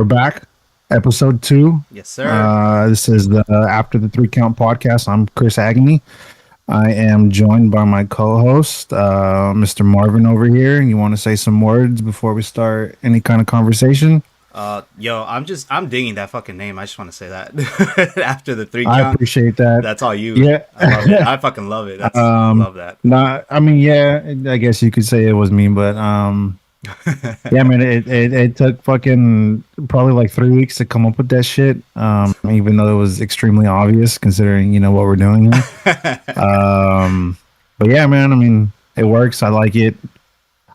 We're back, episode 2. Yes, sir. This is the After the Three Count podcast. I'm Chris Agnew. I am joined by my co-host, Mr. Marvin over here. You want to say some words before we start any kind of conversation? I'm digging that fucking name. I just want to say that after the three I count, appreciate that. that's all you. Yeah. I love it. I fucking love it. I love that. Nah, I mean, yeah, I guess you could say it was me, but yeah, man, it took fucking probably like 3 weeks to come up with that shit. Even though it was extremely obvious considering what we're doing here. But yeah, man, I mean, it works. I like it.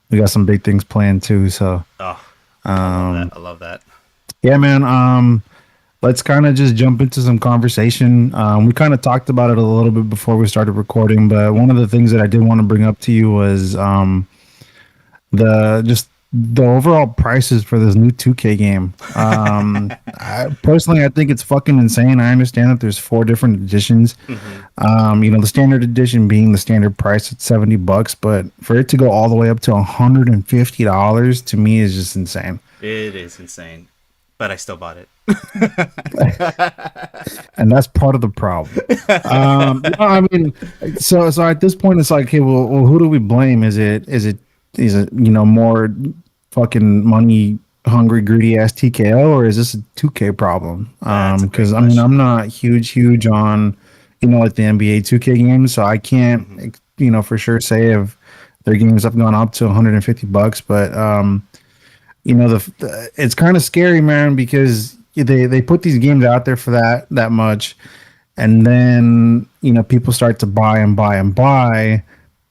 We got some big things planned too. So, Oh, I love that. I love that. yeah, man. Let's kind of just jump into some conversation. We kind of talked about it a little bit before we started recording, but one of the things that I did want to bring up to you was the overall prices for this new 2K game. I think it's fucking insane. I understand that there's 4 different editions. The standard edition being the standard price at $70, but for it to go all the way up to $150 to me is just insane. It is insane, but I still bought it. And that's part of the problem. No, I mean, so at this point, it's like, hey, well, who do we blame? Is it more fucking money hungry, greedy ass TKO, or is this a 2K problem? Because I mean, I'm not huge on like the NBA 2K games, so I can't for sure say if their games have gone up to $150, but it's kind of scary, man, because they put these games out there for that much, and then people start to buy and buy and buy.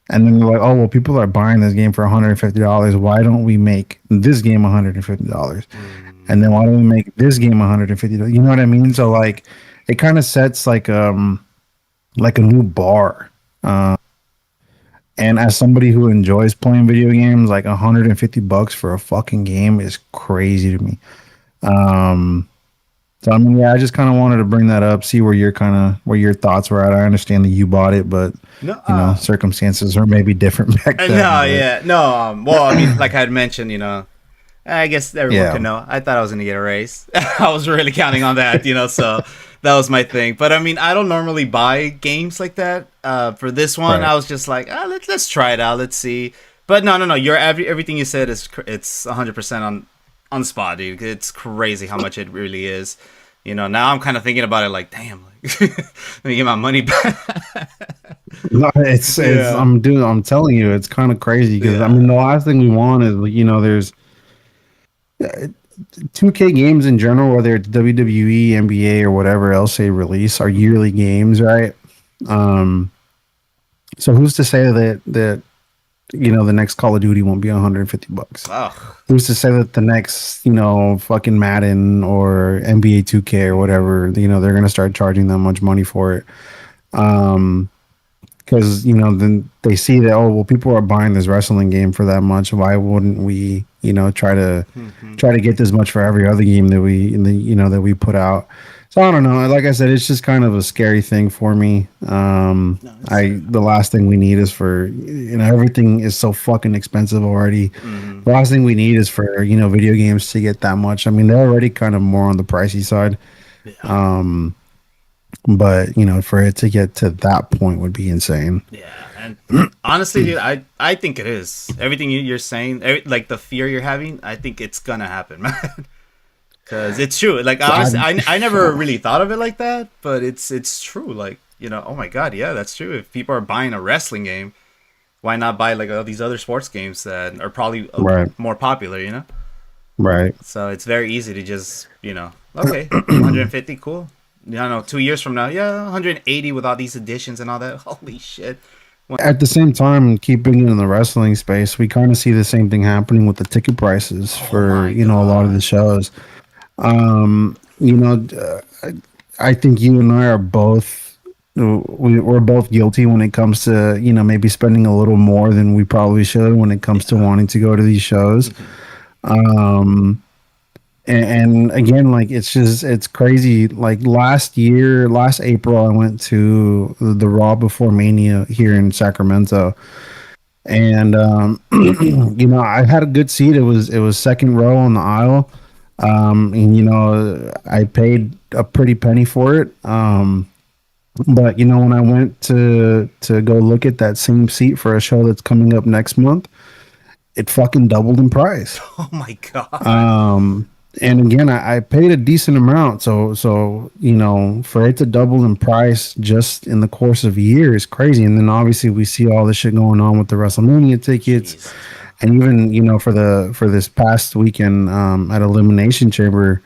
And then they're like, oh, well, people are buying this game for $150. Why don't we make this game $150? And then why don't we make this game $150? You know what I mean? So like, it kind of sets like a new bar. And as somebody who enjoys playing video games, like $150 for a fucking game is crazy to me. So I mean, yeah, I just kind of wanted to bring that up, see where your thoughts were at. I understand that you bought it, but circumstances are maybe different back then. Well, I mean, like I had mentioned, I guess everyone can know. I thought I was gonna get a raise. I was really counting on that, so that was my thing. But I mean, I don't normally buy games like that. For this one, right. I was just like, let's try it out, let's see. But no. Everything you said it's 100% on the spot, dude. It's crazy how much it really is. Now I'm kind of thinking about it like, damn, let me get my money back. No, it's I'm telling you, it's kind of crazy because I mean, the last thing we want is there's 2K games in general, whether it's WWE, NBA, or whatever else they release, are yearly games, right? So who's to say that the next Call of Duty won't be $150? Oh. Who's to say that the next, fucking Madden or NBA 2K or whatever, they're going to start charging that much money for it? Because, then they see that, oh, well, people are buying this wrestling game for that much. Why wouldn't we, try to get this much for every other game that we put out? So I don't know. Like I said, it's just kind of a scary thing for me. The last thing we need is for everything is so fucking expensive already. The last thing we need is for video games to get that much. I mean, they're already kind of more on the pricey side. Yeah. But for it to get to that point would be insane. Yeah, and honestly, dude, I think it is. Everything you're saying, like the fear you're having, I think it's gonna happen, man. Because it's true. Like honestly, I never really thought of it like that, but it's true. Like oh my god, yeah, that's true. If people are buying a wrestling game, why not buy like all these other sports games that are probably more popular? Right. So it's very easy to just okay, 150, cool. 2 years from now, 180 with all these additions and all that. Holy shit. At the same time, keeping it in the wrestling space, we kind of see the same thing happening with the ticket prices for a lot of the shows. I think you and I are both we're both guilty when it comes to maybe spending a little more than we probably should when it comes to wanting to go to these shows. And again, like it's crazy. Like last April, I went to the Raw Before Mania here in Sacramento, and I had a good seat. It was second row on the aisle. And I paid a pretty penny for it. But when I went to go look at that same seat for a show that's coming up next month, it fucking doubled in price. Oh my god. Um, and again, I paid a decent amount, so for it to double in price just in the course of a year is crazy. And then obviously we see all this shit going on with the WrestleMania tickets, Jesus, bro. and even for this past weekend at Elimination Chamber,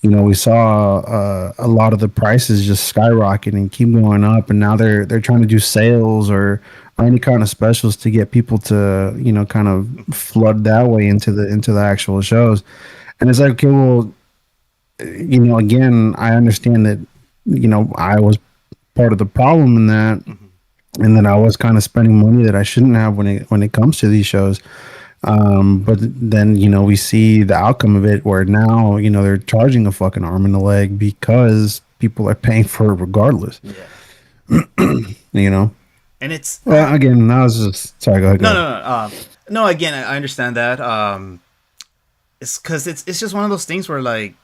we saw a lot of the prices just skyrocket and keep going up, and now they're trying to do sales or any kind of specials to get people to kind of flood that way into the actual shows. And it's like, okay, well, again, I understand that I was part of the problem in that, and that I was kind of spending money that I shouldn't have when it comes to these shows. But then we see the outcome of it, where now they're charging a fucking arm and a leg because people are paying for it regardless. Yeah. And it's well, again, I was just sorry. Go ahead. No. Again, I understand that. It's because it's just one of those things where, like,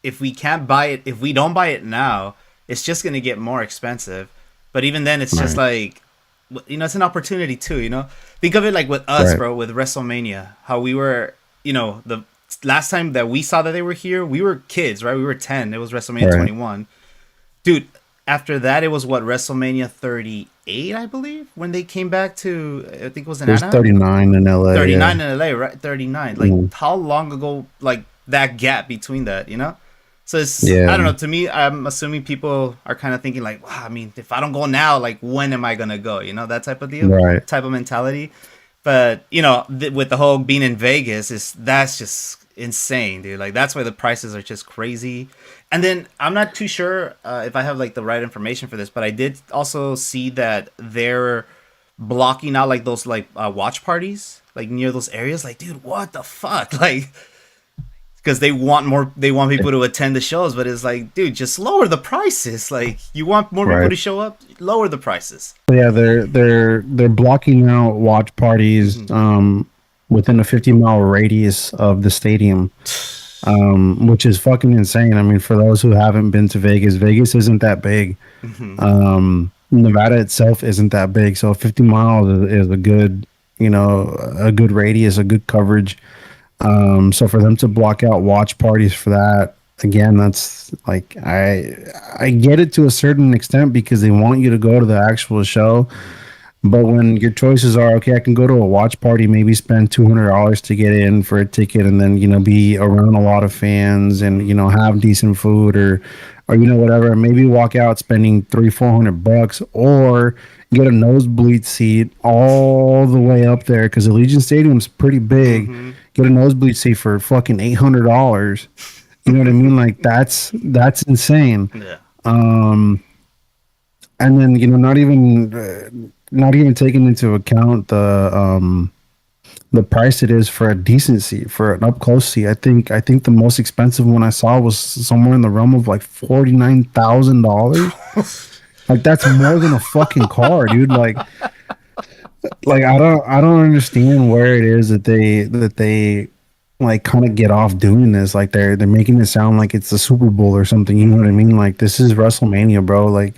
if we can't buy it, if we don't buy it now, it's just gonna get more expensive. But even then, it's just like, it's an opportunity too. Think of it like with us, bro, with WrestleMania, how we were, the last time that we saw that they were here, we were kids, right? We were 10. It was WrestleMania 21, dude. After that, it was WrestleMania 38, I believe, when they came back to, I think it was in Anaheim. 39 in LA. 39 in LA, right? 39. Like, how long ago, like, that gap between that, So it's, I don't know. To me, I'm assuming people are kind of thinking like, wow, I mean, if I don't go now, like, when am I going to go? That type of deal, type of mentality. But, with the whole being in Vegas, that's just insane, dude. Like, that's why the prices are just crazy. And then I'm not too sure if I have like the right information for this, but I did also see that they're blocking out like those like watch parties like near those areas. Like, dude, what the fuck? Like, because they want people to attend the shows, but it's like, dude, just lower the prices. Like, you want more people to show up, lower the prices. Yeah, they're blocking out watch parties within a 50-mile radius of the stadium. Which is fucking insane. I mean, for those who haven't been to Vegas, Vegas isn't that big. Nevada itself isn't that big, so 50 miles is a good, a good radius, a good coverage. So for them to block out watch parties for that, again, that's like, I get it to a certain extent because they want you to go to the actual show. But when your choices are, okay, I can go to a watch party, maybe spend $200 to get in for a ticket, and then be around a lot of fans, and have decent food, or whatever. Maybe walk out spending $300-400, or get a nosebleed seat all the way up there because Allegiant Stadium's pretty big. Get a nosebleed seat for fucking $800. You know what I mean? Like, that's insane. Yeah. And then not even taking into account the price it is for a decent seat, for an up close seat. I think the most expensive one I saw was somewhere in the realm of like $49,000. Like, that's more than a fucking car, dude. Like I don't understand where it is that they like kind of get off doing this. Like, they're making it sound like it's the Super Bowl or something. You know what I mean? Like, this is WrestleMania, bro. Like,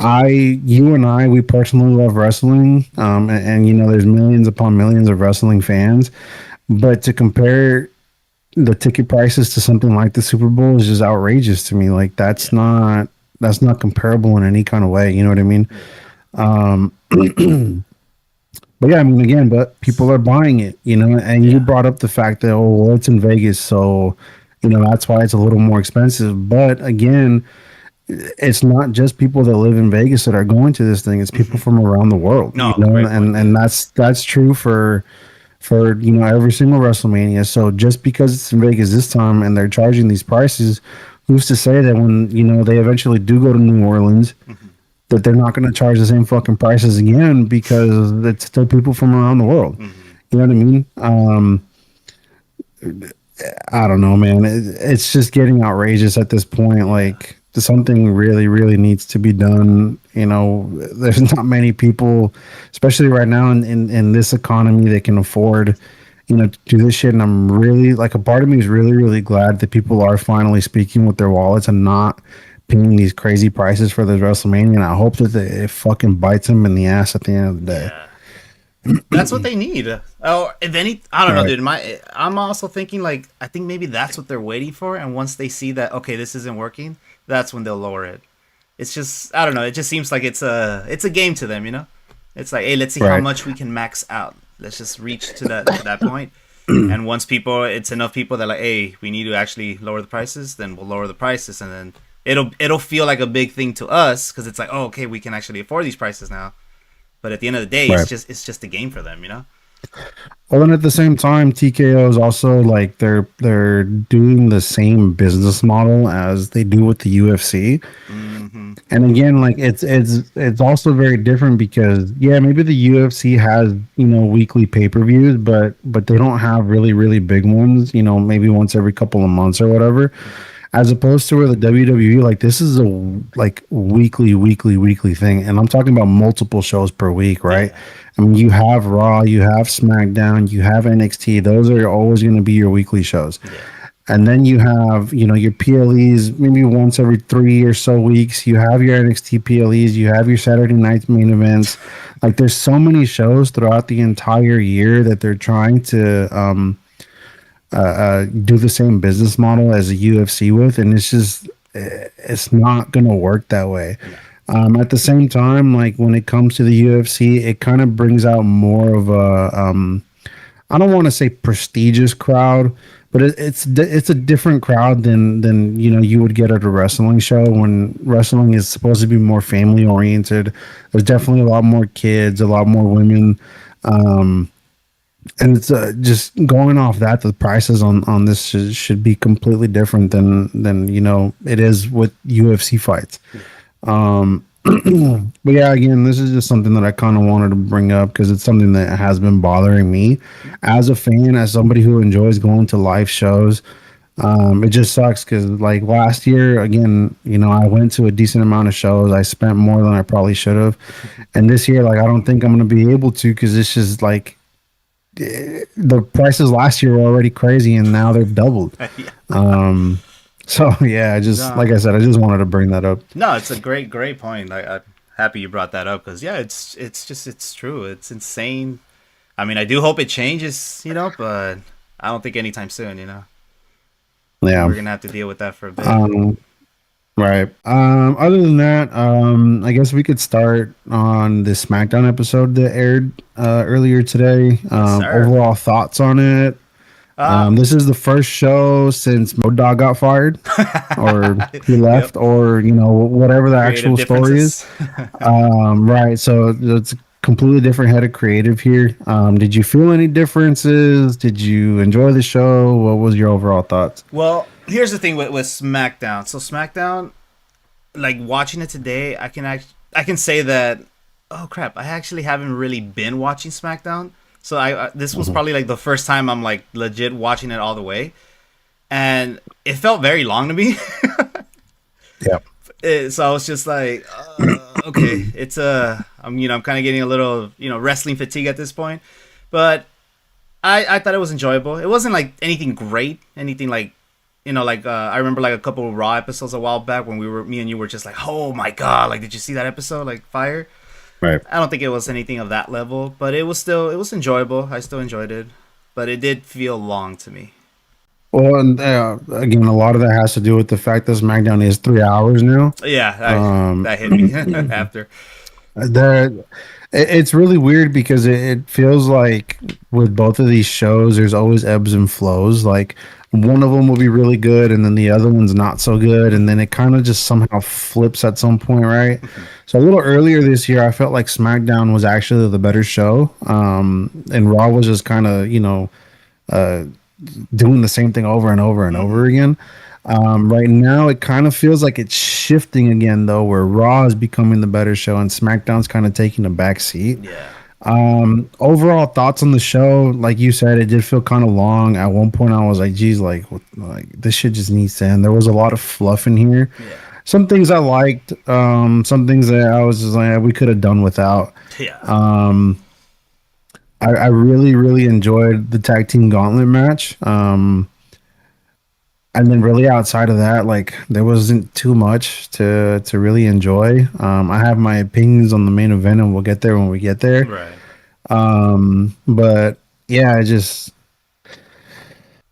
you and I, we personally love wrestling, and there's millions upon millions of wrestling fans, but to compare the ticket prices to something like the Super Bowl is just outrageous to me. Like, that's not comparable in any kind of way. You know what I mean? But yeah, I mean, again, but people are buying it, and you brought up the fact that, well, it's in Vegas, so that's why it's a little more expensive. But again, it's not just people that live in Vegas that are going to this thing. It's people from around the world. No, and that's true for every single WrestleMania. So just because it's in Vegas this time and they're charging these prices, who's to say that when they eventually do go to New Orleans, that they're not going to charge the same fucking prices again, because it's still people from around the world. You know what I mean? I don't know, man. It's just getting outrageous at this point. Like, something really, really needs to be done. You know, there's not many people, especially right now in this economy, that can afford, you know, to do this shit. And I'm really like, a part of me is really, really glad that people are finally speaking with their wallets and not paying these crazy prices for this WrestleMania. And I hope that it fucking bites them in the ass at the end of the day. Yeah. That's what they need. Oh, if any, I don't know, Right. dude. I'm also thinking like I think maybe that's what they're waiting for, and once they see that okay, this isn't working, that's when they'll lower it. It's just I don't know. It just seems like it's a game to them, you know. It's like hey, let's see how Right. much we can max out. Let's just reach to that point, and once people, it's enough people that like hey, we need to actually lower the prices, then we'll lower the prices, and then it'll feel like a big thing to us because it's like oh okay, we can actually afford these prices now. But at the end of the day, Right. it's just a game for them, you know. Well, then at the same time, TKO is also like they're doing the same business model as they do with the UFC. Mm-hmm. And again, like it's also very different because yeah, maybe the UFC has, you know, weekly pay-per-views, but they don't have really, really big ones, you know, maybe once every couple of months or whatever. As opposed to where the WWE, like this is a like weekly thing, and I'm talking about multiple shows per week, right? Yeah. I mean, you have Raw, you have SmackDown, you have NXT. Those are always going to be your weekly shows. Yeah. And then you have, you know, your PLEs maybe once every 3 or so weeks. You have your NXT PLEs. You have your Saturday night main events. Like, there's so many shows throughout the entire year that they're trying to do the same business model as a UFC with, and it's just it's not gonna work that way. No. At the same time, like when it comes to the UFC, it kind of brings out more of a I don't want to say prestigious crowd, but it's a different crowd than you know you would get at a wrestling show. When wrestling is supposed to be more family oriented, there's definitely a lot more kids, a lot more women. And it's just going off that, the prices on this should be completely different than you know it is with UFC fights. But yeah, again, this is just something that I kind of wanted to bring up because it's something that has been bothering me as a fan, as somebody who enjoys going to live shows. It just sucks because like last year, again, you know, I went to a decent amount of shows. I spent more than I probably should have, and this year, like, I don't think I'm going to be able to because it's just like the prices last year were already crazy and now they're doubled. Yeah. So yeah, I just No. like I said, I just wanted to bring that up. No, it's a great point. I'm happy you brought that up because yeah, it's true. It's insane. I mean, I do hope it changes, you know, but I don't think anytime soon. You know, Yeah. we're gonna have to deal with that for a bit. Um, right. Other than that, I guess we could start on the SmackDown episode that aired earlier today. Yes, sir. Overall thoughts on it. This is the first show since Mo Dog got fired, or he Yep. left, or you know whatever the Creative actual story is. differences. Right. So it's a completely different head of creative here. Did you feel any differences? Did you enjoy the show? What was your overall thoughts? Well, here's the thing with SmackDown. So SmackDown, like watching it today, I can say that. Oh crap! I actually haven't really been watching SmackDown. So this was probably like the first time I'm like legit watching it all the way, and it felt very long to me. Yeah. So I was just like, okay, I'm kind of getting a little wrestling fatigue at this point, but I thought it was enjoyable. It wasn't like anything great, anything like I remember like a couple of Raw episodes a while back when me and you were just like, oh my god, like did you see that episode, like fire. Right. I don't think it was anything of that level, but it was enjoyable. I still enjoyed it, but it did feel long to me. Well, and again, a lot of that has to do with the fact that SmackDown is 3 hours now. Yeah, Um, that hit me after. that it's really weird because it feels like with both of these shows, there's always ebbs and flows. Like one of them will be really good, and then the other one's not so good, and then it kind of just somehow flips at some point, right? So a little earlier this year, I felt like SmackDown was actually the better show, and Raw was just kind of uh, doing the same thing over and over and over again. Right now, it kind of feels like it's shifting again, though, where Raw is becoming the better show and SmackDown's kind of taking a back seat. Yeah. Overall thoughts on the show, like you said, it did feel kind of long. At one point, I was like, "Geez, like this shit just needs to end." There was a lot of fluff in here, Yeah. some things I liked, some things that I was just like we could have done without. Yeah. I really really enjoyed the tag team gauntlet match. And then really outside of that, like there wasn't too much to really enjoy. I have my opinions on the main event, and we'll get there when we get there. Right. But yeah, I just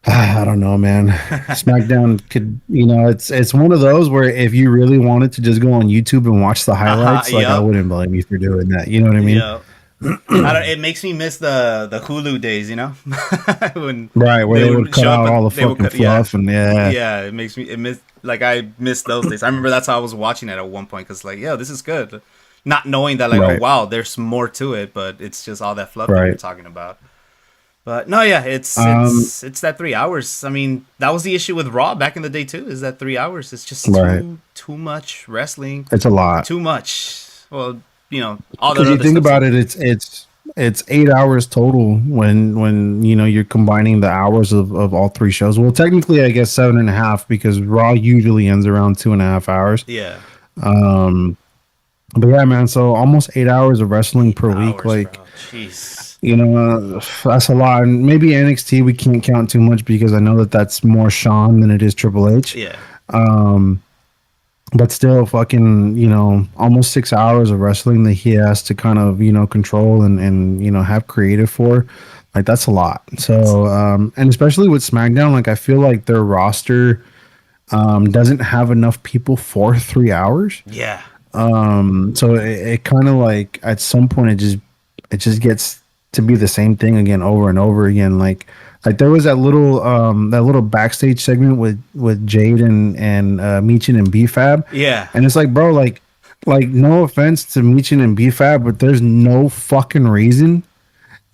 I don't know, man. SmackDown could, it's one of those where if you really wanted to just go on YouTube and watch the highlights, like I Yep. wouldn't blame you for doing that. You know what I mean? Yep. I don't. It makes me miss the Hulu days, when Right, where they would cut show up out and all the they would fucking cut, yeah, fluff and yeah, yeah. It makes me it miss like I miss those days. I remember that's how I was watching it at one point because like, yo, this is good, not knowing that like, oh right, wow, there's more to it, but it's just all that fluff that you're right. talking about. But no, yeah, it's Um, it's that 3 hours. I mean, that was the issue with Raw back in the day too. Is that 3 hours? It's just right. too much wrestling, It's a lot. too much. Well, all that Because you other think stuff about too. it, it's 8 hours total when you're combining the hours of all three shows. Well, technically, I guess 7.5 because Raw usually ends around 2.5 hours. Yeah, But yeah, man. So almost 8 hours of wrestling per week. hours, Like bro. Jeez. that's a lot. And maybe NXT we can't count too much because I know that that's more Sean than it is Triple H. Yeah. But still, fucking, almost 6 hours of wrestling that he has to kind of, control and have creative for. Like, that's a lot. So, and especially with SmackDown, like, I feel like their roster doesn't have enough people for 3 hours. Yeah. So it kind of like at some point it just gets to be the same thing again over and over again. Like there was that little backstage segment with Jade and Meechin and BFAB, Yeah. and it's like, bro, like no offense to Meechin and BFAB, but there's no fucking reason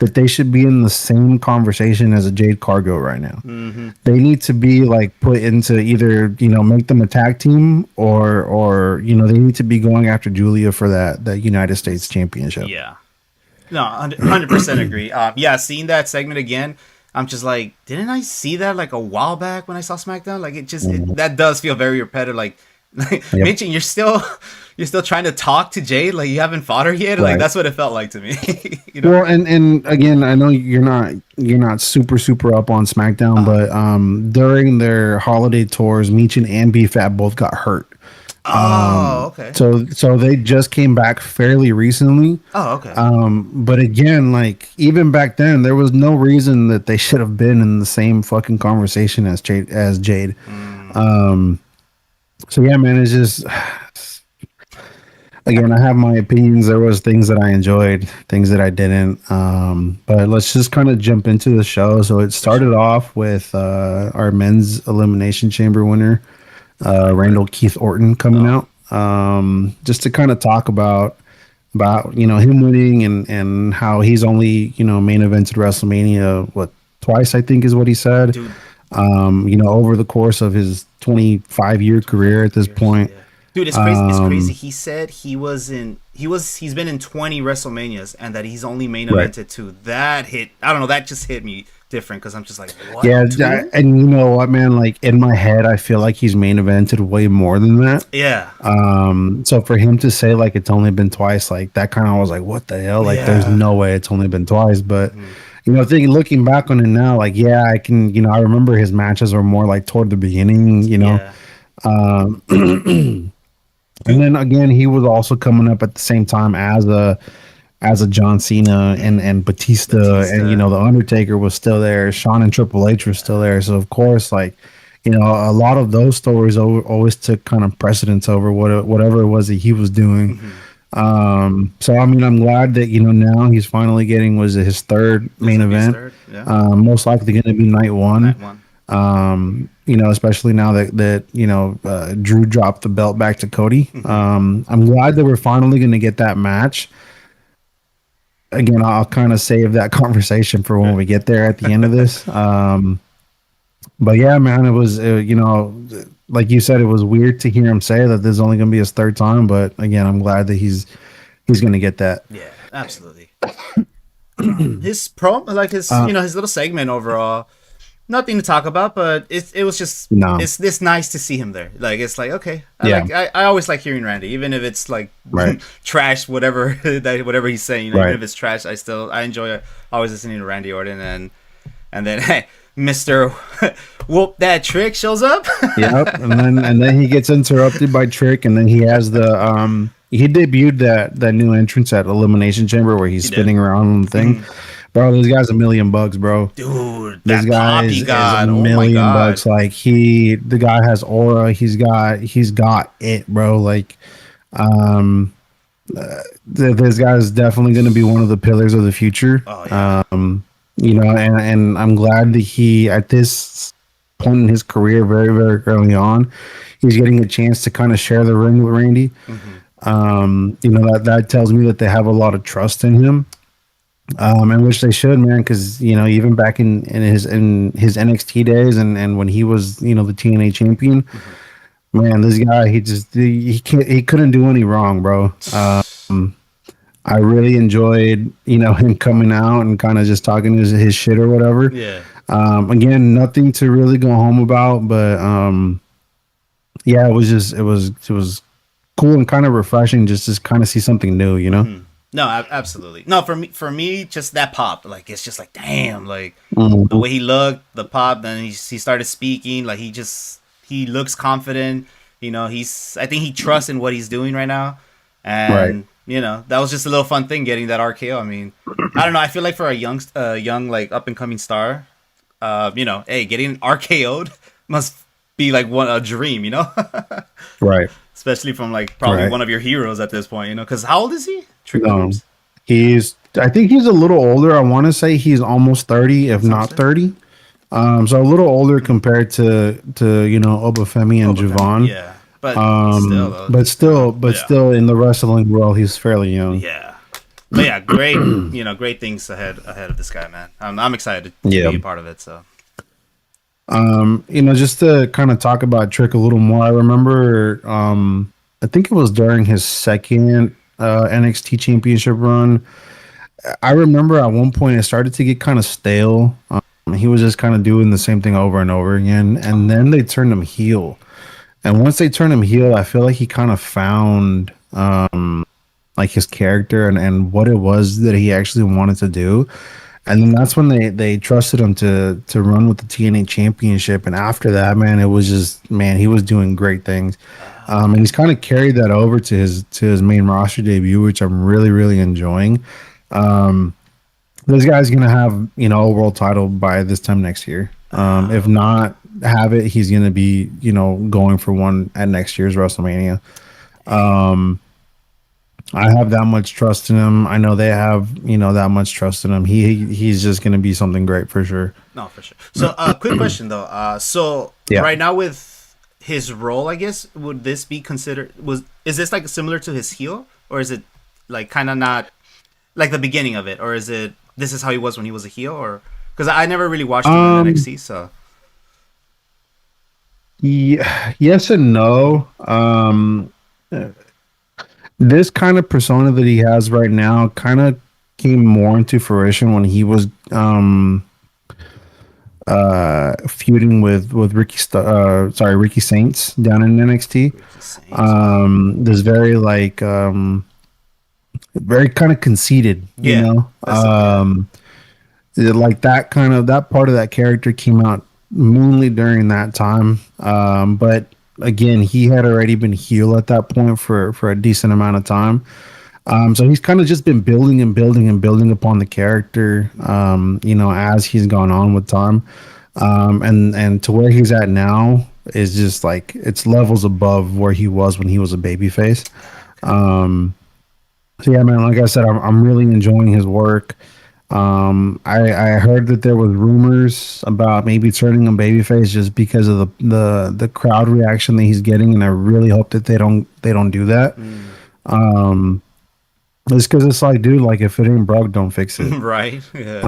that they should be in the same conversation as a Jade Cargo right now. Mm-hmm. They need to be like put into either make them a tag team or they need to be going after Julia for that United States Championship. Yeah. No, 100% agree. Yeah, seeing that segment again, I'm just like, didn't I see that like a while back when I saw SmackDown? Like that does feel very repetitive. Like Yep. Mitchie, you're still trying to talk to Jade, like you haven't fought her yet. Like Right. that's what it felt like to me. Well, and again, I know you're not super up on SmackDown, but during their holiday tours, Meechin and BFAB both got hurt. Oh, okay. So they just came back fairly recently. Oh, okay. But again, like even back then, there was no reason that they should have been in the same fucking conversation as Jade. So yeah, man, it's just again, I have my opinions. There was things that I enjoyed, things that I didn't. But let's just kind of jump into the show. So it started off with our men's elimination chamber winner, Randall Keith Orton coming out, just to kind of talk about him winning and how he's only main evented WrestleMania twice, I think is what he said. Dude. Over the course of his 25-year career at this point. Yeah. Dude, it's crazy. It's crazy. He said he's been in 20 WrestleManias and that he's only main evented two. That hit. I don't know. That just hit me different because I'm just like, what? Yeah, and you know what, man? Like in my head, I feel like he's main evented way more than that. Yeah. So for him to say like it's only been twice, like that kind of was like, what the hell? Like, there's no way it's only been twice. But looking back on it now, like I can, I remember his matches were more like toward the beginning, Yeah. And then again, he was also coming up at the same time as a John Cena and Batista, and the Undertaker was still there. Shawn and Triple H were still there. So of course, like a lot of those stories always took kind of precedence over whatever it was that he was doing. So I mean, I'm glad that now he's finally getting his third main event. Most likely going to be night one. Especially now that Drew dropped the belt back to Cody. I'm glad that we're finally going to get that match. Again, I'll kind of save that conversation for when we get there at the end of this. But yeah, man, it was, like you said, it was weird to hear him say that this is only going to be his third time. But again, I'm glad that he's going to get that. Yeah, absolutely. His his little segment overall, nothing to talk about, but it was just No. it's nice to see him there. Like it's like okay, Yeah. I always like hearing Randy, even if it's like Right. trash, whatever whatever he's saying. You know, even Right. if it's trash, I enjoy always listening to Randy Orton, and then hey, Mister Whoop That Trick shows up. Yep. And then he gets interrupted by Trick, and then he has the he debuted that new entrance at Elimination Chamber where he's He did. spinning around on the thing. Bro, this guy's $1,000,000, bro. Dude, This that guy pop he is got! a Oh my million god! bucks. Like the guy has aura. He's got it, bro. Like, this guy is definitely going to be one of the pillars of the future. Oh yeah. And I'm glad that he at this point in his career, very very early on, he's getting a chance to kind of share the ring with Randy. That tells me that they have a lot of trust in him. And which they should, man, because even back in his NXT days and when he was the TNA champion, man, this guy he couldn't do any wrong, bro. I really enjoyed him coming out and kind of just talking his shit or whatever. Yeah. Again, nothing to really go home about, but yeah, it was cool and kind of refreshing just to kind of see something new, No, absolutely. No, for me, just that pop. Like it's just like damn, like Mhm. the way he looked, the pop. Then he started speaking. Like he looks confident. I think he trusts in what he's doing right now, and that was just a little fun thing getting that RKO. I mean, I don't know. I feel like for a young like up and coming star, hey, getting RKO'd must be like a dream, Right. especially from like probably Right. one of your heroes at this point, because how old is he? Trick No, Williams? I think he's a little older. I want to say he's almost 30, if not 30. So a little older compared to Obafemi and Javon. Yeah, but still, though. Still in the wrestling world, he's fairly young. Yeah, but yeah, great, great things ahead of this guy, man. I'm excited to Yeah. be a part of it. So Just to kind of talk about Trick a little more, I remember, I think it was during his second NXT championship run. I remember at one point it started to get kind of stale. He was just kind of doing the same thing over and over again, and then they turned him heel. And once they turned him heel, I feel like he kind of found like his character and what it was that he actually wanted to do. And then that's when they trusted him to run with the TNA championship. And after that, man, it was just, man, he was doing great things. And he's kind of carried that over to his main roster debut, which I'm really, really enjoying. This guy's gonna have a world title by this time next year. If not have it, he's gonna be going for one at next year's WrestleMania. I have that much trust in him. I know they have that much trust in him. He's just gonna be something great for sure. no, for sure. So, quick question though. Yeah. Right now with his role, I guess would this be considered? Is this like similar to his heel, or is it like kind of not like the beginning of it, or is it this is how he was when he was a heel, or because I never really watched him in NXT, so. Yeah, yes and no. This kind of persona that he has right now kind of came more into fruition when he was feuding with Ricky Saints down in NXT. This very like very kind of conceited, like that part of that character came out mainly during that time. But again, he had already been heel at that point for a decent amount of time. So he's kind of just been building and building and building upon the character, as he's gone on with time. And to where he's at now is just like it's levels above where he was when he was a babyface. So yeah, man, like I said, I'm really enjoying his work. I heard that there was rumors about maybe turning him babyface just because of the crowd reaction that he's getting, and I really hope that they don't do that. It's because it's like, dude, like if it ain't broke, don't fix it. Right. Yeah.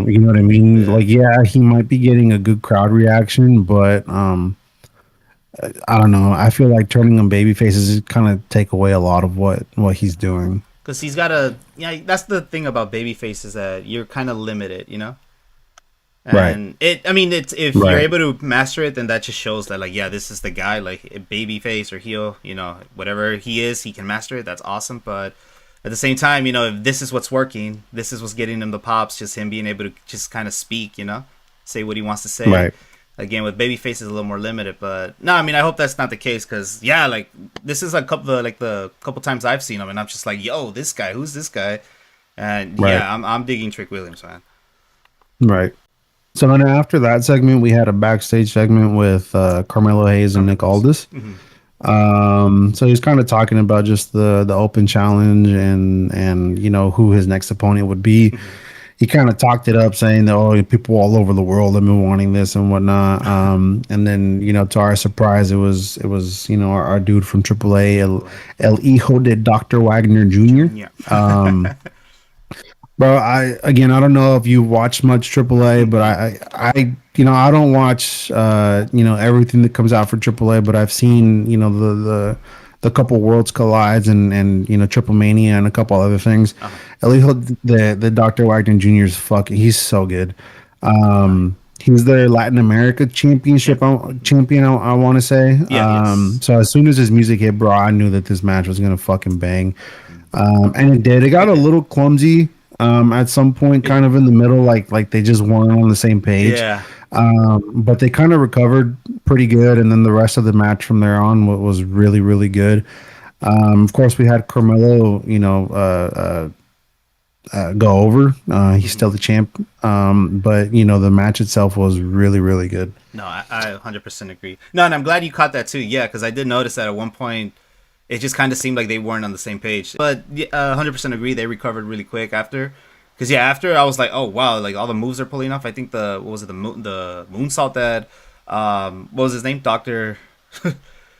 You know what I mean? Like, yeah, he might be getting a good crowd reaction, but I don't know. I feel like turning him babyface is kind of take away a lot of what he's doing. Because he's got that's the thing about babyface is that you're kind of limited, Right. And I mean, it's if you're Right. able to master it, then that just shows that, like, yeah, this is the guy, like, a baby face or heel, whatever he is, he can master it. That's awesome. But at the same time, if this is what's working, this is what's getting him the pops, just him being able to just kind of speak, say what he wants to say. Right. Again, with babyface is a little more limited, but no, I mean, I hope that's not the case, because yeah, like, this is a couple of, like, the couple times I've seen him, and I'm just like, yo, this guy, who's this guy? And Right. yeah, I'm digging Trick Williams, man. Right. So then after that segment, we had a backstage segment with Carmelo Hayes and Nick Aldis. So he's kind of talking about just the open challenge and who his next opponent would be. He kind of talked it up, saying that, oh, people all over the world have been wanting this and whatnot. And then, to our surprise, it was our dude from AAA, El Hijo de Dr. Wagner Jr. Yeah. Bro, I don't know if you watch much AAA, but I don't watch everything that comes out for AAA, but I've seen the couple Worlds Collides and Triple Mania and a couple other things. At least the Dr. Wagner Jr. is he's so good. He's their Latin America championship champion, I want to say. Yes. So as soon as his music hit, bro, I knew that this match was gonna fucking bang. And it did. It got a little clumsy at some point, kind of in the middle, like they just weren't on the same page. Yeah. But they kind of recovered pretty good, and then the rest of the match from there on was really, really good. Of course, we had Carmelo, go over. He's still the champ, but the match itself was really, really good. No, I 100% agree. No, and I'm glad you caught that too. Yeah, because I did notice that at one point it just kind of seemed like they weren't on the same page. But 100% agree. They recovered really quick after. Because after I was like, oh wow, like all the moves are pulling off. I think the moonsault that what was his name, Dr.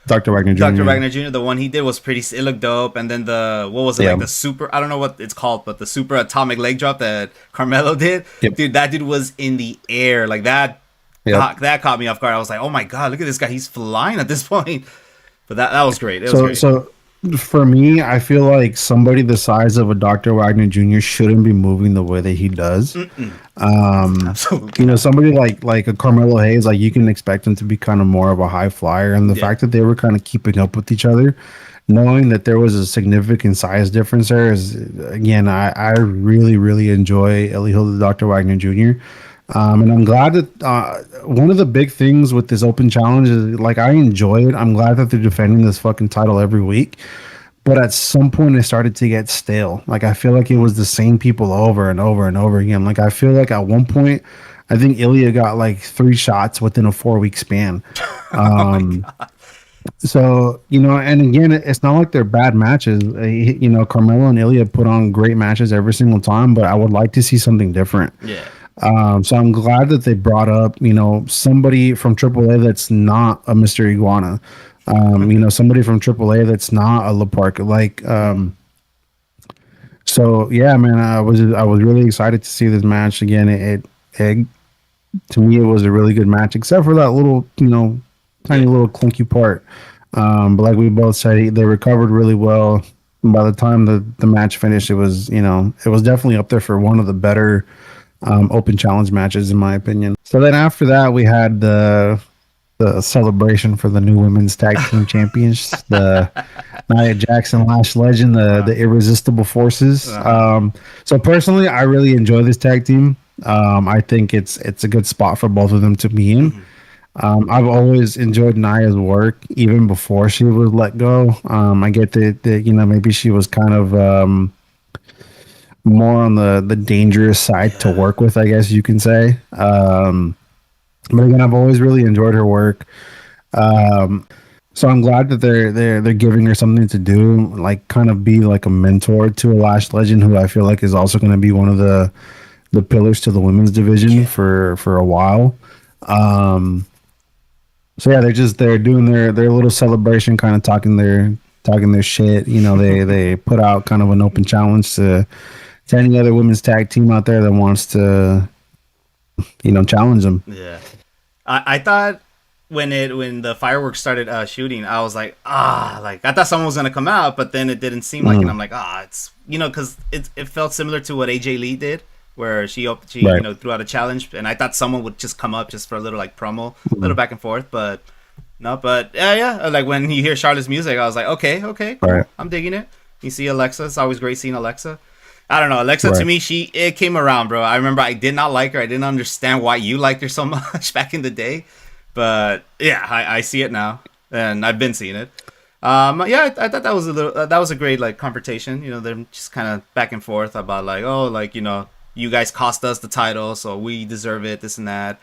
Wagner Jr. Dr. Wagner Jr. The one he did was it looked dope. And then like the super, I don't know what it's called, but the super atomic leg drop that Carmelo did. Yep. Dude, that dude was in the air like that. Yep. That caught me off guard. I was like, oh my god, look at this guy, he's flying at this point. But that was great. It was great. So for me, I feel like somebody the size of a Dr. Wagner Jr. shouldn't be moving the way that he does. Absolutely. Somebody like a Carmelo Hayes, like you can expect him to be kind of more of a high flyer, and the fact that they were kind of keeping up with each other, knowing that there was a significant size difference there, is again, I really, really enjoy El Hijo de Dr. Wagner Jr. And I'm glad that one of the big things with this open challenge is, like, I enjoy it. I'm glad that they're defending this fucking title every week. But at some point, it started to get stale. Like, I feel like it was the same people over and over and over again. Like, I feel like at one point, I think Ilya got like 3 shots within a 4-week span. So, and again, it's not like they're bad matches. Carmelo and Ilya put on great matches every single time, but I would like to see something different. Yeah. So I'm glad that they brought up, somebody from AAA that's not a Mr. Iguana, somebody from AAA that's not a Laparca. So yeah, man, I was really excited to see this match again. It to me, it was a really good match, except for that little, tiny little clunky part. But like we both said, they recovered really well. And by the time the match finished, it was definitely up there for one of the better open challenge matches, in my opinion. So then after that, we had the celebration for the new women's tag team champions, the Nia Jackson, Lash Legend, the Irresistible Forces. So personally, I really enjoy this tag team. I think it's a good spot for both of them to be in. I've always enjoyed Nia's work even before she was let go. I get that maybe she was kind of more on the dangerous side to work with, I guess you can say. But again, I've always really enjoyed her work. So I'm glad that they're giving her something to do, like kind of be like a mentor to a Lash Legend, who I feel like is also going to be one of the pillars to the women's division for a while. So yeah, they're doing their little celebration, kind of talking their shit. They put out kind of an open challenge to any other women's tag team out there that wants to, challenge them. Yeah, I thought when the fireworks started shooting, I was like, I thought someone was gonna come out, but then it didn't seem like it. I'm like, it's because it felt similar to what AJ Lee did where she Right. threw out a challenge, and I thought someone would just come up just for a little like promo, a little Mhm. back and forth, but no. But yeah, like when you hear Charlotte's music, I was like, okay, Right. cool, I'm digging it. You see Alexa, it's always great seeing Alexa. I don't know, Alexa to Right. me, it came around, bro. I remember I did not like her. I didn't understand why you liked her so much back in the day, but yeah, I see it now, and I've been seeing it. Yeah, I thought that was a little that was a great like confrontation. They're just kind of back and forth about like, oh, like you guys cost us the title, so we deserve it, this and that.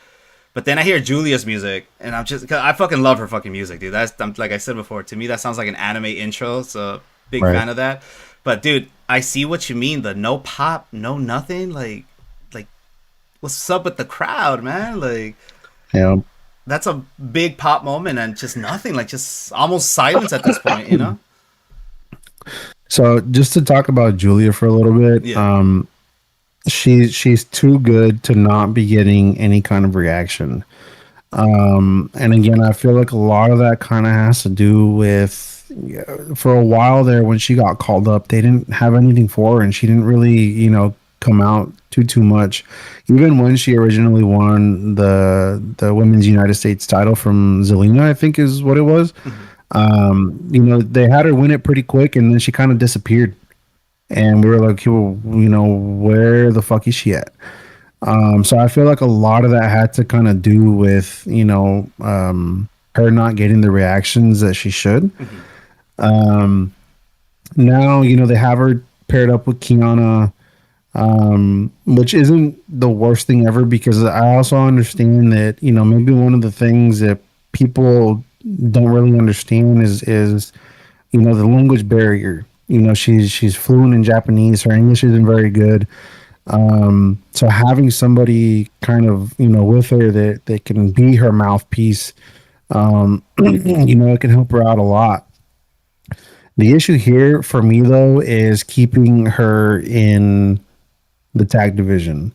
But then I hear Julia's music, and cause I fucking love her fucking music, dude. Like I said before, to me that sounds like an anime intro, so big Right. fan of that. But dude, I see what you mean. The no pop, no nothing, like what's up with the crowd, man? Like Yeah. that's a big pop moment, and just nothing, like just almost silence at this point. So just to talk about Julia for a little bit, Yeah. she's too good to not be getting any kind of reaction. And again, I feel like a lot of that kind of has to do with, yeah, for a while there when she got called up, they didn't have anything for her, and she didn't really, come out too much. Even when she originally won the Women's United States title from Zelina, I think is what it was. Mhm. They had her win it pretty quick, and then she kind of disappeared, and we were like, well, where the fuck is she at? So I feel like a lot of that had to kind of do with, her not getting the reactions that she should. Mhm. Um, Now, they have her paired up with Kiana, which isn't the worst thing ever, because I also understand that, maybe one of the things that people don't really understand is the language barrier. She's fluent in Japanese. Her English isn't very good. So having somebody kind of, with her that can be her mouthpiece, it can help her out a lot. The issue here for me though is keeping her in the tag division.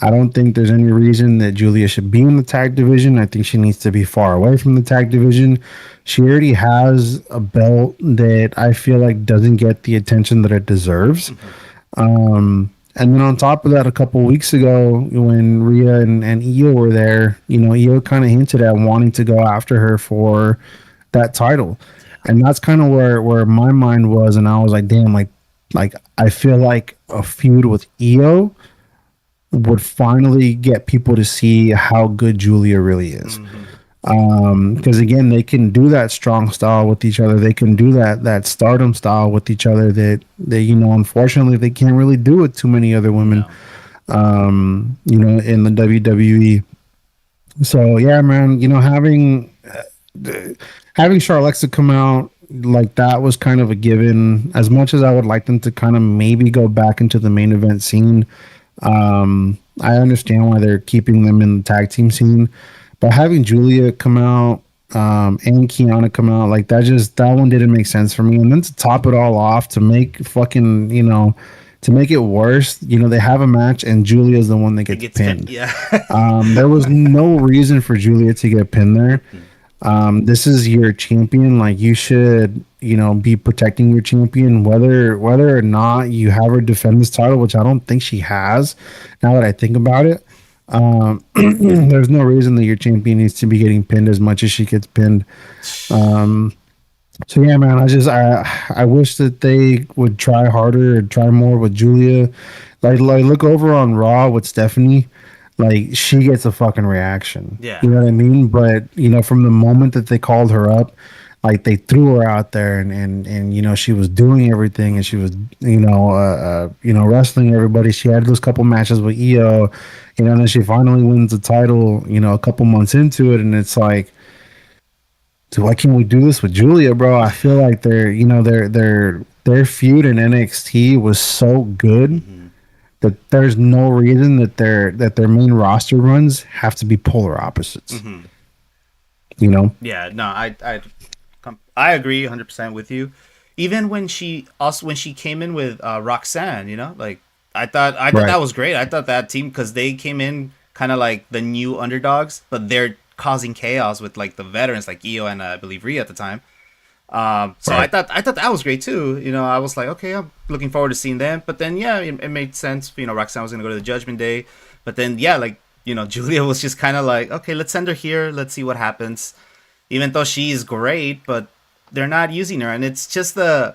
I don't think there's any reason that Julia should be in the tag division. I think she needs to be far away from the tag division. She already has a belt that I feel like doesn't get the attention that it deserves. Mhm. And then on top of that, a couple weeks ago, when Rhea and Io were there, Io kind of hinted at wanting to go after her for that title. And that's kind of where my mind was. And I was like, damn, like I feel like a feud with Io would finally get people to see how good Julia really is. Mhm. Because again, they can do that strong style with each other. They can do that stardom style with each other that unfortunately they can't really do with too many other women. No. In the WWE. So yeah, man, having Charlexa come out like that was kind of a given. As much as I would like them to kind of maybe go back into the main event scene, I understand why they're keeping them in the tag team scene, but having Julia come out, and Kiana come out, like that one didn't make sense for me. And then to top it all off, to make fucking, to make it worse, they have a match and Julia's the one that It gets gets pinned. yeah. There was no reason for Julia to get pinned there. This is your champion. Like, you should, be protecting your champion, whether or not you have her defend this title, which I don't think she has. Now that I think about it, there's no reason that your champion needs to be getting pinned as much as she gets pinned. So yeah, man, I wish that they would try harder and try more with Julia. Like look over on Raw with Stephanie. Like, she gets a fucking reaction. Yeah. You know what I mean? But from the moment that they called her up, like, they threw her out there, and she was doing everything, and she was wrestling everybody. She had those couple matches with Io, and then she finally wins the title, a couple months into it, and it's like, so why can't we do this with Julia, bro? I feel like their feud in NXT was so good Mhm. that there's no reason that their main roster runs have to be polar opposites. Mhm. Yeah, no, I agree 100% with you. Even when she came in with Roxanne, like I thought Right. that was great. I thought that team, because they came in kind of like the new underdogs, but they're causing chaos with like the veterans like Io and I believe Rhea at the time. So Right. I thought that was great too. You know, I was like, okay, I'm looking forward to seeing them. But then yeah, it made sense. You know, Roxanne was gonna go to the Judgment Day, but then yeah, like you know, Julia was just kind of like, okay, let's send her here. Let's see what happens. Even though she's great, but they're not using her, and it's just the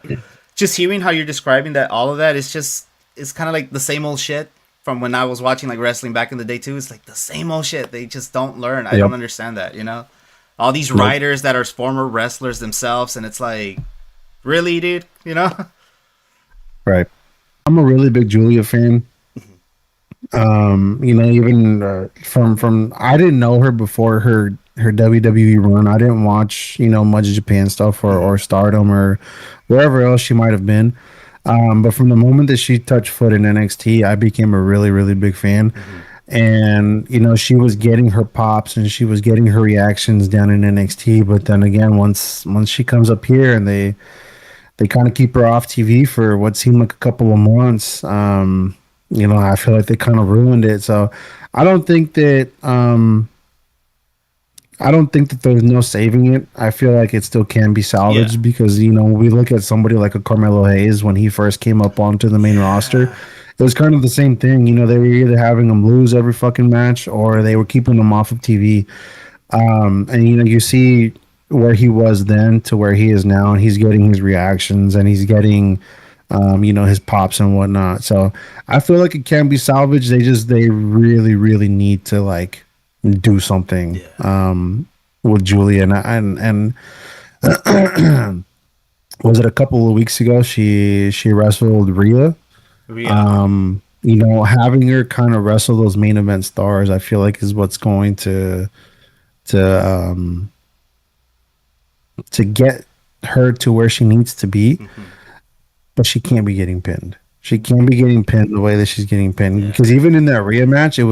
just hearing how you're describing that all of that is just it's kind of like the same old shit from when I was watching like wrestling back in the day too. It's like the same old shit. They just don't learn. I Yep. don't understand that. You know, all these Nope. writers that are former wrestlers themselves, and it's like, really, dude. You know? Right. I'm a really big Julia fan. You know, even from I didn't know her before her WWE run. I didn't watch, you know, much Japan stuff Mhm. or Stardom or wherever else she might have been. But from the moment that she touched foot in NXT, I became a really, really big fan. Mhm. And you know, she was getting her pops and she was getting her reactions down in NXT. But then again, once she comes up here and they kind of keep her off TV for what seemed like a couple of months. You know, I feel like they kind of ruined it. So I don't think that I don't think that there's no saving it. I feel like it still can be Yeah. salvaged because you know we look at somebody like a Carmelo Hayes when he first came up onto the main roster. Yeah. It was kind of the same thing. You know, they were either having him lose every fucking match or they were keeping him off of TV. And you know, you see where he was then to where he is now, and he's getting his reactions and he's getting, you know, his pops and whatnot. So I feel like it can be salvaged. They really, really need to like do something Yeah. with Julia and was it a couple of weeks ago she wrestled Rhea. Yeah. You know, having her kind of wrestle those main event stars, I feel like is what's going to to get her to where she needs to be, Mhm. but she can't be getting pinned. She can't be getting pinned the way that she's getting pinned Yeah. because even in that Rhea match, it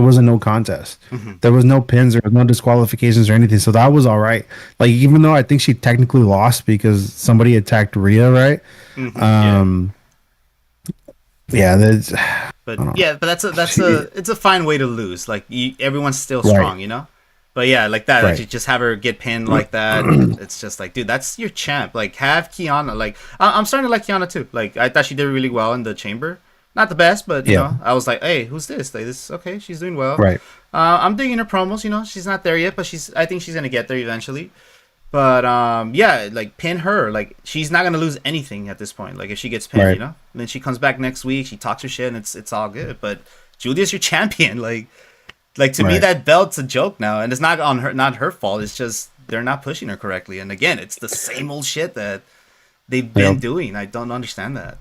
was a no contest. Mhm. There was no pins, there was no disqualifications or anything, so that was all right. Like even though I think she technically lost because somebody attacked Rhea, right? Mhm. Yeah. Um, yeah, that's But I don't know. yeah, but that's She, a it's a fine way to lose. Like everyone's still right, strong, you know. But yeah, like that, like you right, just have her get pinned like that. It's just like, dude, that's your champ. Like have Kiana. Like I'm starting to like Kiana too. Like I thought she did really well in the chamber. Not the best, but you yeah, know, I was like, hey, who's this? Like this, okay, she's doing well. right, I'm digging her promos. You know, she's not there yet, but she's. I think she's gonna get there eventually. But yeah, like pin her. Like she's not gonna lose anything at this point. Like if she gets pinned, you right, know. And then she comes back next week. She talks her shit, and it's all good. But Julia's your champion. Like to me, right. that belt's a joke now, and it's not on her, not her fault. It's just they're not pushing her correctly. And again, it's the same old shit that they've been Yep. doing. I don't understand that.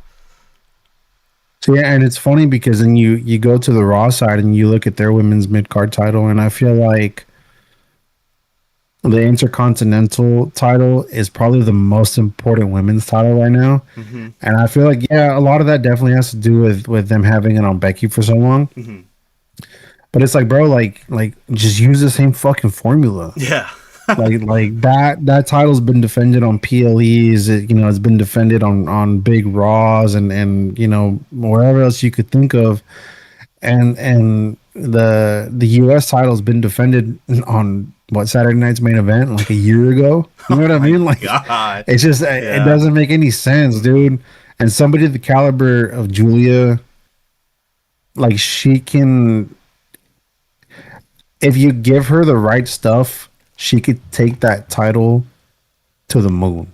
So yeah, and it's funny because then you go to the Raw side and you look at their women's mid card title, and I feel like the Intercontinental title is probably the most important women's title right now. Hmm. And I feel like yeah, a lot of that definitely has to do with them having it on Becky for so long. Hmm. But it's like, bro, like just use the same fucking formula. Yeah. Like that title's been defended on PLEs. You know, it's been defended on big Raws and you know wherever else you could think of. And the US title's been defended on what Saturday night's main event like a year ago. You know Oh what I my mean? Like god. it's just it Yeah. doesn't make any sense, dude. And somebody the caliber of Julia, like she can, if you give her the right stuff, she could take that title to the moon.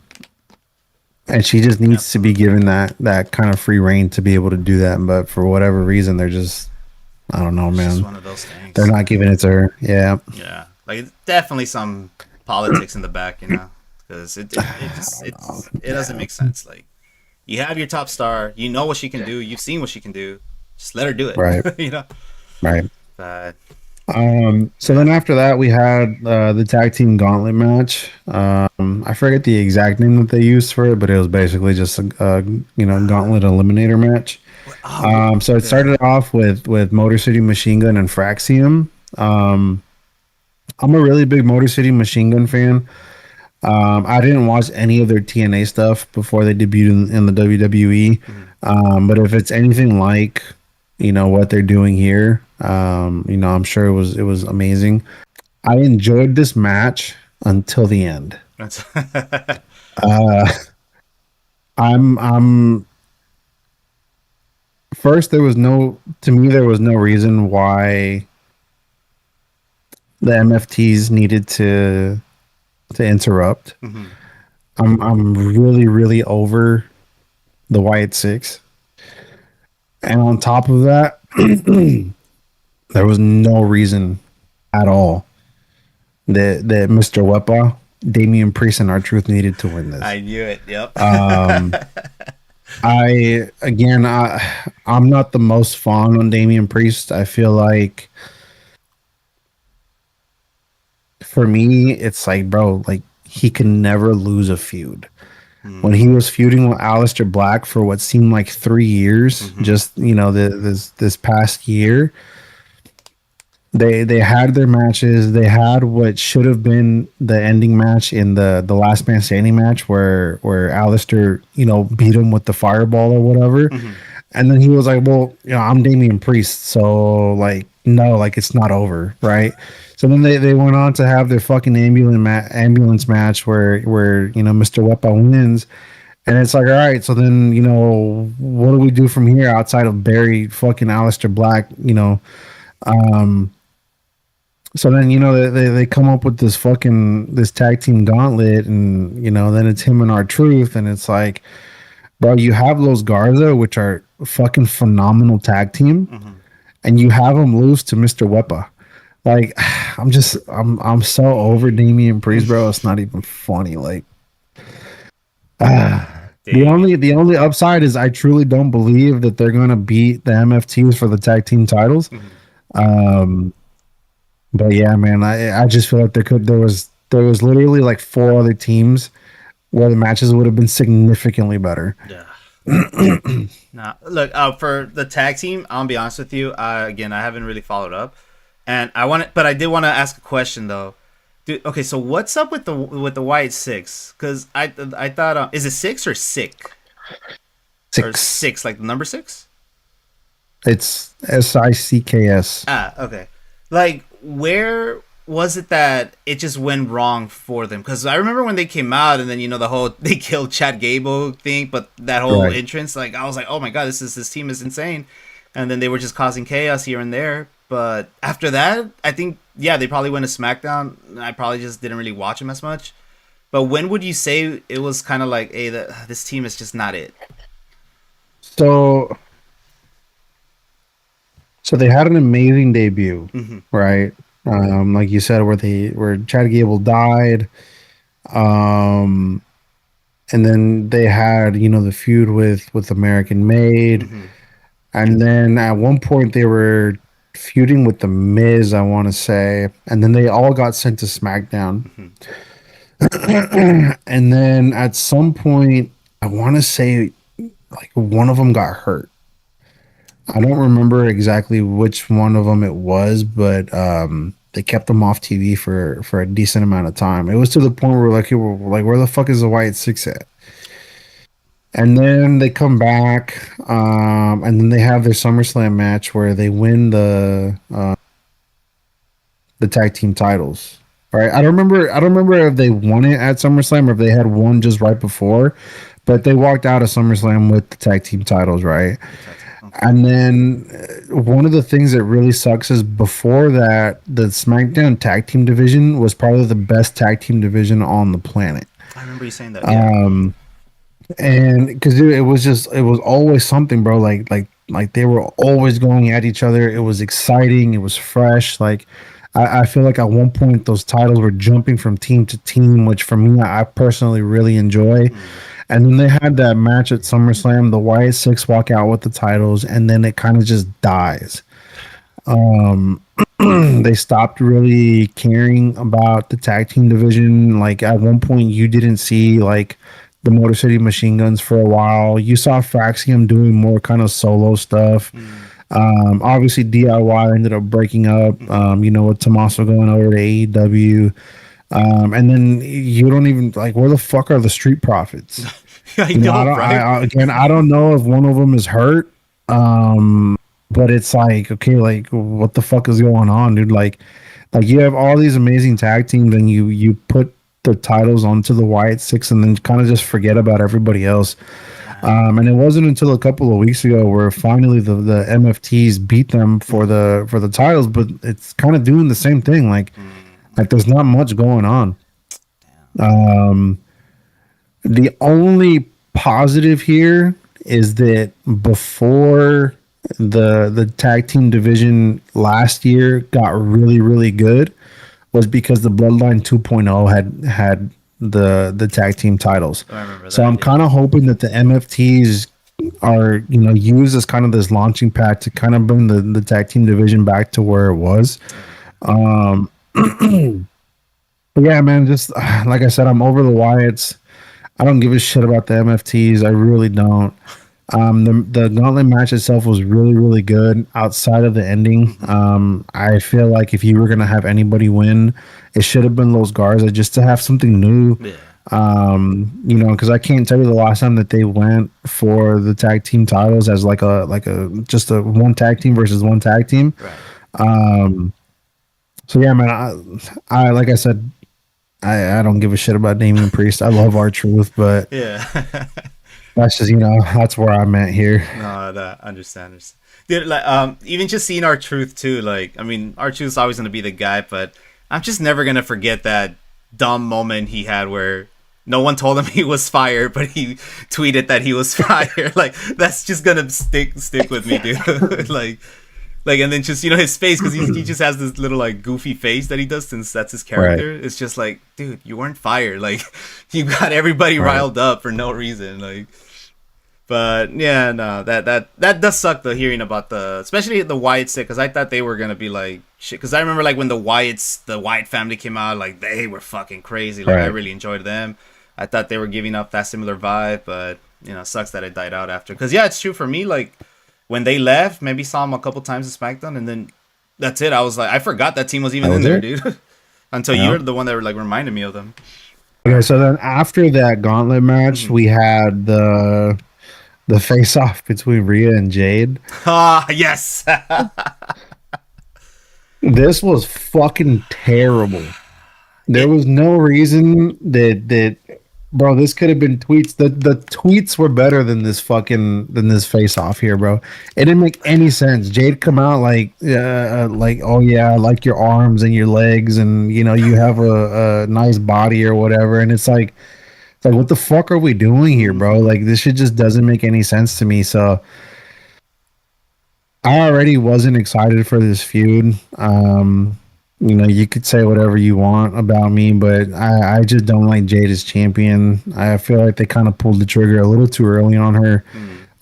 And she just needs to be Absolutely. given that kind of free reign to be able to do that. But for whatever reason, they're just I don't know, It's just man. one of those They're things. not giving it to her. Yeah. Yeah, like it's definitely some politics in the back, you know, because it just it doesn't make sense. Like you have your top star, you know what she can do, you've seen what she can do, just let her do it, Right. you know. Right. But So yeah, then after that, we had the tag team gauntlet match. I forget the exact name that they used for it, but it was basically just a you know gauntlet eliminator match. So it yeah. started off with Motor City Machine Gun and Fraxium. Um, I'm a really big Motor City Machine Gun fan. I didn't watch any of their TNA stuff before they debuted in the WWE. Mhm. But if it's anything like, you know, what they're doing here, you know, I'm sure it was amazing. I enjoyed this match. until the end. That's Uh, I'm first. There was no to me. There was no reason why the MFTs needed to interrupt. Mhm. I'm really really over the Wyatt Six, and on top of that, there was no reason at all that Mr. Wepa, Damian Priest, and R-Truth needed to win this. I knew it. Yep. Um, I'm not the most fond on Damian Priest. I feel like for me, it's like, bro, like he can never lose a feud. When he was feuding with Aleister Black for what seemed like 3 years, Mhm. just this past year, they had their matches. They had what should have been the ending match in the last man standing match where Alistair, beat him with the fireball or whatever. Mhm. And then he was like, well, I'm Damian Priest, so like no, like it's not over, right? So then they went on to have their fucking ambulance match where Mr. Wepa wins. And it's like, all right, so then, what do we do from here outside of bury fucking Aleister Black, um, so then they come up with this tag team gauntlet, and then it's him and R-Truth, and it's like, bro, you have Los Garza, which are a fucking phenomenal tag team, Mhm. and you have them lose to Mr. Wepa. Like, I'm so over Damian Priest, bro. It's not even funny. Like, the Damien. only upside is I truly don't believe that they're gonna beat the MFTs for the tag team titles. Mhm. Um, But yeah, man, I just feel like there was literally like four other teams where the matches would have been significantly better. Yeah. Nah, look, for the tag team, I'll be honest with you. Again, I haven't really followed up, and but I did want to ask a question though. Dude, okay, so what's up with the White Six? Because I thought, is it six or sick or 6. six, like the number six? It's SICKS. Ah, okay. Like, where was it that it just went wrong for them? Because I remember when they came out, and then the whole they killed Chad Gable thing, but that whole Right. entrance, like I was like, oh my god, this team is insane, and then they were just causing chaos here and there. But after that, I think yeah, they probably went to SmackDown. And I probably just didn't really watch them as much. But when would you say it was kind of like, hey, this team is just not it? So so they had an amazing debut, Mm-hmm. right? Like you said, where Chad Gable died. Um, and then they had, the feud with American Made. Mm-hmm. And then at one point they were feuding with the Miz, I want to say, and then they all got sent to SmackDown. Mm-hmm. And then at some point, I want to say like one of them got hurt. I don't remember exactly which one of them it was, but they kept them off TV for a decent amount of time. It was to the point where like where the fuck is the White Six at? And then they come back, and then they have their SummerSlam match where they win the tag team titles. Right? I don't remember. I don't remember if they won it at SummerSlam or if they had won just right before, but they walked out of SummerSlam with the tag team titles, right? The tag team. Okay. And then one of the things that really sucks is before that, the SmackDown tag team division was probably the best tag team division on the planet. I remember you saying that. Yeah. And because it was always something, bro. Like they were always going at each other. It was exciting. It was fresh. Like I feel like at one point those titles were jumping from team to team, which for me I personally really enjoy. Mm. And then they had that match at SummerSlam. The Wyatt Six walk out with the titles, and then it kind of just dies. They stopped really caring about the tag team division. Like at one point, you didn't see like the Motor City Machine Guns for a while. You saw Fraxium doing more kind of solo stuff. Mm. Obviously, DIY ended up breaking up. With Tommaso going over to AEW. And then you don't even like where the fuck are the Street Profits? I I know, don't. right? I don't know if one of them is hurt. But it's like okay, like what the fuck is going on, dude? Like Like you have all these amazing tag teams, and you put the titles onto the Wyatt Six, and then kind of just forget about everybody else. And it wasn't until a couple of weeks ago where finally the MFTs beat them for the titles, but it's kind of doing the same thing. Like there's not much going on. The only positive here is that before the tag team division last year got really really good was because the Bloodline 2.0 had the tag team titles. I remember that. So I'm kind of hoping that the MFTs are used as kind of this launching pad to kind of bring the tag team division back to where it was. But yeah, man, just like I said, I'm over the Wyatts. I don't give a shit about the MFTs. I really don't. The gauntlet match itself was really, really good outside of the ending. I feel like if you were going to have anybody win, it should have been Los Garza just to have something new. Yeah. Because I can't tell you the last time that they went for the tag team titles as like a just a one tag team versus one tag team. Right. So yeah, man, I like I said, I don't give a shit about Damian Priest. I love R-Truth, but yeah. That's just that's where I'm at here. No, I understand. Dude, like even just seeing R-Truth too, like I mean R-Truth's always gonna be the guy, but I'm just never gonna forget that dumb moment he had where no one told him he was fired, but he tweeted that he was fired. Like that's just gonna stick with me, dude. like and then just his face, because he just has this little like goofy face that he does since that's his character. Right. It's just like, dude, you weren't fired. Like you got everybody riled up for no reason. Like, but yeah, no, that does suck though, hearing about especially the Wyatt because I thought they were gonna be like shit. Because I remember like when the Wyatt family came out, like they were fucking crazy. Like I really enjoyed them. I thought they were giving up that similar vibe, but sucks that it died out after. Because yeah, it's true for me. Like when they left, maybe saw them a couple times in SmackDown, and then that's it. I was like, I forgot that team was even in there, dude. Until you're the one that like reminded me of them. Okay, so then after that gauntlet match, we had the face off between Rhea and Jade. Ah, yes. This was fucking terrible. There was no reason that bro, this could have been tweets. The tweets were better than this face off here, bro. It didn't make any sense. Jade come out like oh yeah, I like your arms and your legs, and you have a nice body or whatever. And it's like what the fuck are we doing here, bro? Like this shit just doesn't make any sense to me. So I already wasn't excited for this feud. You could say whatever you want about me, but I just don't like Jade as champion. I feel like they kind of pulled the trigger a little too early on her.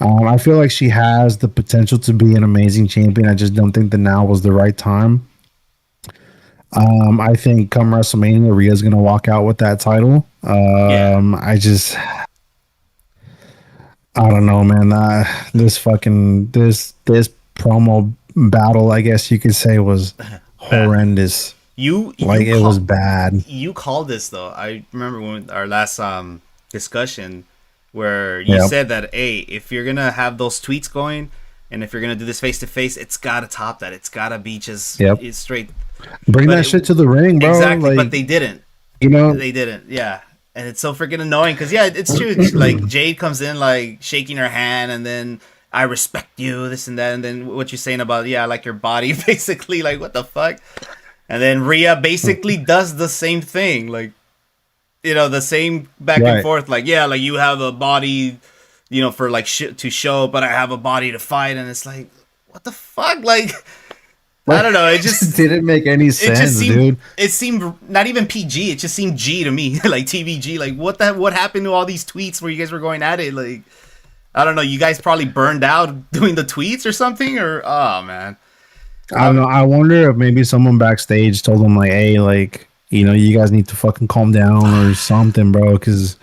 I feel like she has the potential to be an amazing champion. I just don't think that now was the right time. I think come WrestleMania, Rhea's going to walk out with that title. I don't know, man. This promo battle, I guess you could say, was horrendous. It was bad. You called this though. I remember when our last discussion where you said that, hey, if you're gonna have those tweets going, and if you're gonna do this face to face, it's gotta top that. It's gotta be just straight. Bring that shit to the ring, bro. Exactly, but they didn't. They didn't. Yeah, and it's so freaking annoying because it's true. Like Jade comes in like shaking her hand, and then I respect you, this and that, and then what you're saying about I like your body, basically, like what the fuck. And then Rhea basically does the same thing, like the same back and forth, like like you have a body, for like shit to show, but I have a body to fight, and it's like what the fuck, like. I don't know. It just didn't make any sense, dude. It seemed not even PG. It just seemed G to me, like TVG. Like what happened to all these tweets where you guys were going at it? Like I don't know. You guys probably burned out doing the tweets or something, or oh man. I don't know. I wonder if maybe someone backstage told them like, hey, like you guys need to fucking calm down or something, bro, because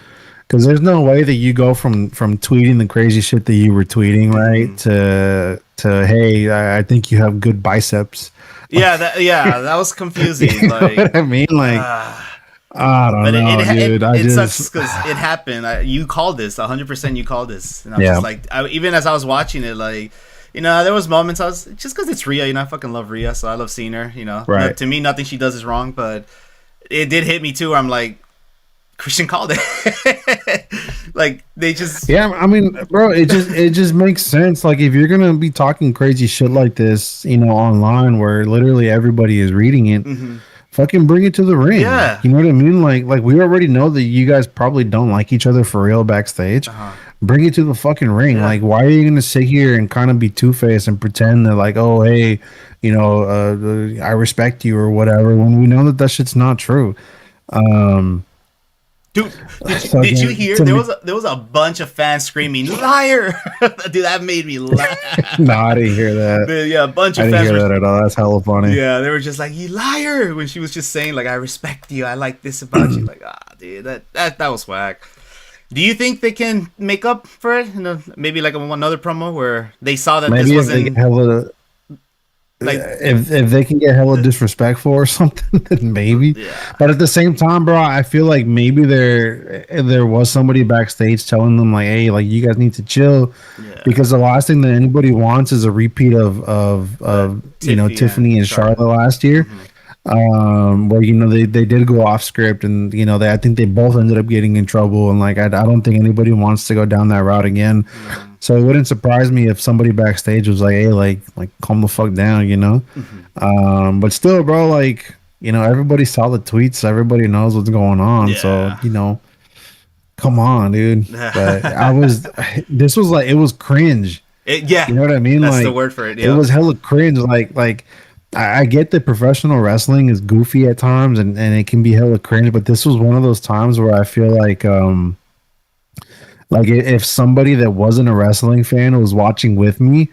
there's no way that you go from tweeting the crazy shit that you were tweeting, right, to hey, I think you have good biceps. Yeah, that was confusing. Like, what I mean, like, I don't know, dude. It sucks because it happened. You called this 100%. You called this, and I was just like, even as I was watching it, like, there was moments I was just because it's Rhea, I fucking love Rhea, so I love seeing her. Right. To me, nothing she does is wrong, but it did hit me too. Where I'm like, Christian called it. Like they just. Yeah, I mean, bro, it just makes sense. Like if you're gonna be talking crazy shit like this, online where literally everybody is reading it. Mm-hmm. Fucking bring it to the ring. Yeah. You know what I mean? Like we already know that you guys probably don't like each other for real backstage. Bring it to the fucking ring. Yeah. Like, why are you going to sit here and kind of be two-faced and pretend that like, oh, hey, I respect you or whatever, when we know that shit's not true. Dude, did you hear? There was a bunch of fans screaming, "Liar!" Dude, that made me laugh. No, I didn't hear that. Yeah, a bunch of fans. I didn't hear that at all. That's hella funny. Yeah, they were just like, "You liar!" When she was just saying, like, "I respect you. I like this about you." Like, dude, that was whack. Do you think they can make up for it? Maybe like another promo where they saw that maybe this wasn't. Like if they can get hella disrespectful or something, then maybe. Yeah. But at the same time, bro, I feel like maybe there was somebody backstage telling them like, hey, like you guys need to chill, because the last thing that anybody wants is a repeat of Tiffany and Charlotte last year. Mm-hmm. Where they did go off script, and I think they both ended up getting in trouble, and like I don't think anybody wants to go down that route again. Mm-hmm. So it wouldn't surprise me if somebody backstage was like, hey, like calm the fuck down, Mm-hmm. But still, bro, like everybody saw the tweets, everybody knows what's going on, so come on, dude. But this was like, it was cringe. You know what I mean? That's like the word for it. Yeah. It was hella cringe. Like I get that professional wrestling is goofy at times and it can be hella cringe, but this was one of those times where I feel like if somebody that wasn't a wrestling fan was watching with me,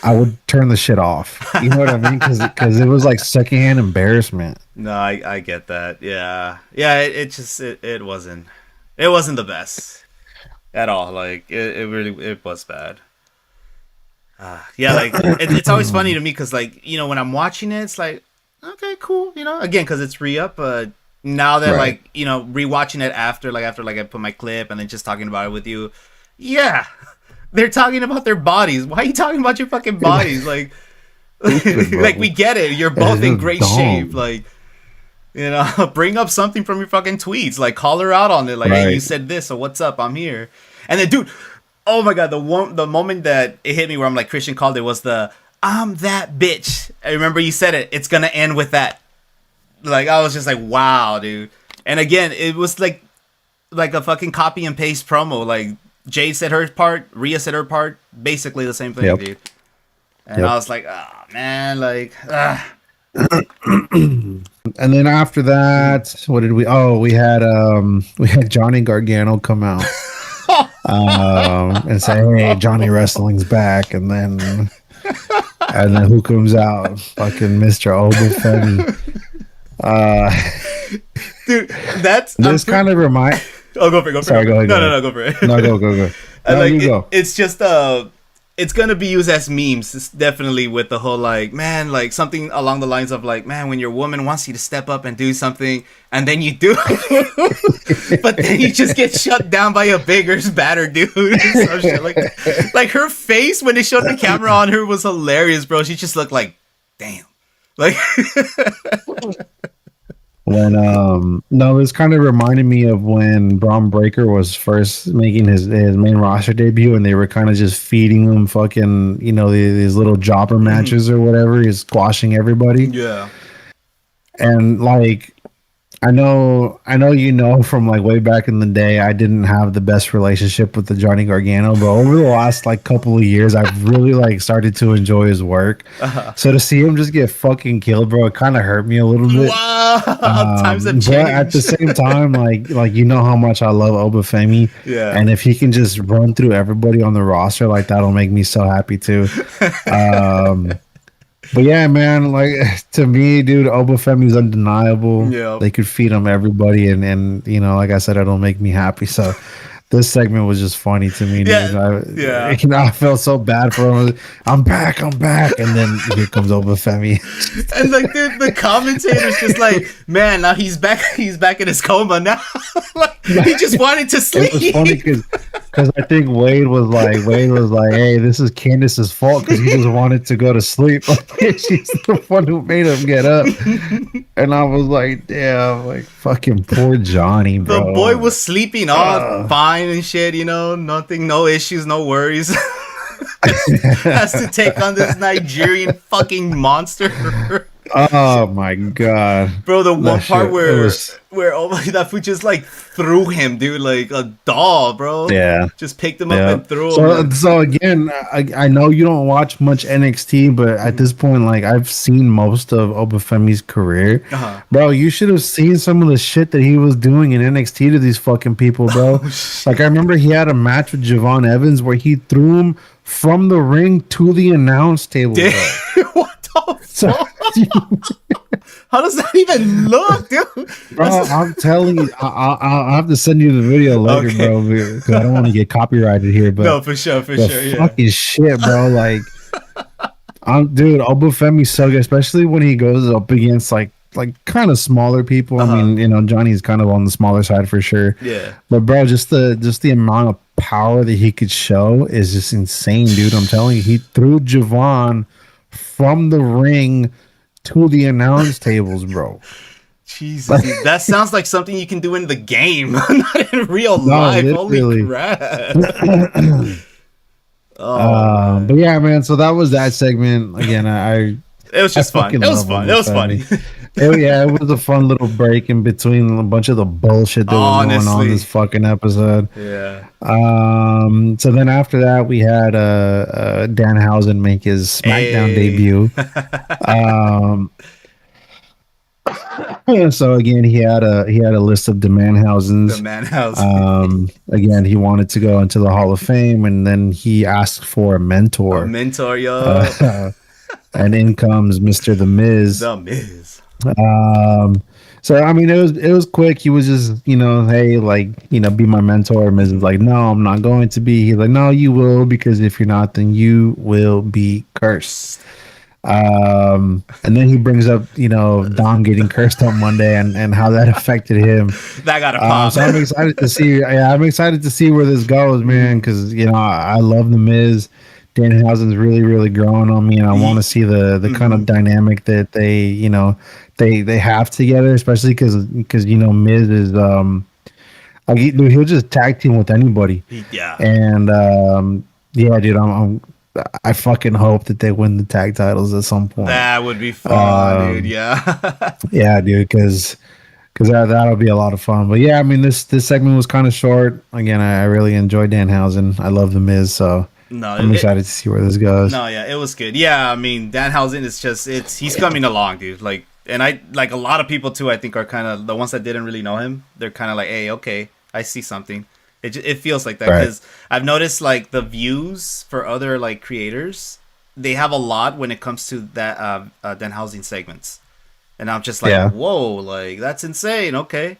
I would turn the shit off. You know what I mean? Because it was like secondhand embarrassment. No, I get that. Yeah. It wasn't the best at all. Like it was bad. Like it's always funny to me because like when I'm watching it, it's like, okay, cool, again because it's re-up, but now that like rewatching it after I put my clip and then just talking about it with you, they're talking about their bodies. Why are you talking about your fucking bodies? Like like we get it, you're both in great shape, like bring up something from your fucking tweets, like call her out on it, like hey, you said this, so what's up, I'm here. And then dude, oh my god, the moment that it hit me where I'm like, Christian called it, was the "I'm that bitch." I remember you said it. It's gonna end with that. Like I was just like, wow, dude. And again, it was like a fucking copy and paste promo. Like Jade said her part, Rhea said her part, basically the same thing, dude. And I was like, oh man, like. And then after that, what did we? Oh, we had Johnny Gargano come out. And say, hey, Johnny Wrestling's back, and then who comes out? Fucking Mr. Obafemi. Dude, that's this kind of remind. Oh, go for it. Sorry, go ahead. No, go for it. No, go. No, you go. It's just it's gonna be used as memes. It's definitely with the whole like, man, like something along the lines of like, man, when your woman wants you to step up and do something, and then you do, but then you just get shut down by a bigger, badder dude. Some shit like her face when they showed the camera on her was hilarious, bro. She just looked like, damn, like. When this kind of reminded me of when Braun Breaker was first making his main roster debut, and they were kind of just feeding him fucking these little jobber matches or whatever. He's squashing everybody. Yeah, and like I know from like way back in the day, I didn't have the best relationship with the Johnny Gargano, but over the last like couple of years, I've really like started to enjoy his work. So to see him just get fucking killed, bro, it kind of hurt me a little bit. Wow, times have changed. But at the same time, like how much I love Obafemi, and if he can just run through everybody on the roster, like that'll make me so happy too. But yeah, man, like to me, dude, Obafemi's undeniable. Yeah, they could feed him everybody, and like I said, it'll make me happy. So this segment was just funny to me, dude. I felt so bad for him. I'm back, and then here comes Obafemi. And like the commentator's just like, man, now he's back in his coma now. Like, He just wanted to sleep. It was funny because I think Wade was like, hey, this is Candace's fault because he just wanted to go to sleep. She's the one who made him get up. And I was like, damn, like fucking poor Johnny, bro. The boy was sleeping all fine and shit, you know, nothing, no issues, no worries. Has to take on this Nigerian fucking monster. Oh my god, bro! The one part where oh my, that food just like threw him, dude, like a doll, bro. Yeah, just picked him up and threw him. So again, I know you don't watch much NXT, but at this point, like I've seen most of Obafemi's career, bro. You should have seen some of the shit that he was doing in NXT to these fucking people, bro. Like I remember he had a match with Javon Evans where he threw him from the ring to the announce table. What the fuck? How does that even look, dude? Bro, I'm telling you, I'll have to send you the video later, bro, because I don't want to get copyrighted here. But no, for sure, fucking shit, bro. Like, dude, Obafemi so good, especially when he goes up against like kind of smaller people. I mean, you know, Johnny's kind of on the smaller side for sure. Yeah. But bro, just the amount of power that he could show is just insane, dude. I'm telling you, he threw Javon from the ring to the announce tables, bro. Jesus, dude, that sounds like something you can do in the game, not in real life. Holy crap! But yeah, man. So that was that segment. Again, it was just fun. It was fun. It was funny. It was a fun little break in between a bunch of the bullshit that was going on this fucking episode. Yeah. So then after that, we had Danhausen make his Smackdown debut. So again, he had a list of Demandhausens. Again, he wanted to go into the Hall of Fame, and then he asked for a mentor. And in comes Mr. The Miz. The Miz. So I mean, it was quick. He was just, you know, hey, like, you know, be my mentor. Miz is like, no, I'm not going to be. He's like, no, you will, because if you're not, then you will be cursed. And then he brings up, you know, Dom getting cursed on Monday and how that affected him. That got a pop. So I'm excited to see. Yeah, I'm excited to see where this goes, man. Because, you know, I love the Miz. Danhausen's really, really growing on me, and I want to see the kind of dynamic that they, you know, they have together, especially because you know, Miz is like, he'll just tag team with anybody. Yeah. And yeah, dude, I fucking hope that they win the tag titles at some point. That would be fun, dude. Yeah. Yeah, dude, because that'll be a lot of fun. But yeah, I mean, this segment was kind of short. Again, I really enjoyed Danhausen. I love the Miz, so. No, I'm excited to see where this goes. No, yeah, it was good. Yeah, I mean, Danhausen is he's coming along, dude. Like, and I like a lot of people too. I think are kind of the ones that didn't really know him. They're kind of like, hey, okay, I see something. It feels like that because I've noticed like the views for other like creators, they have a lot when it comes to that Danhausen segments, and I'm just like, whoa, like that's insane. Okay.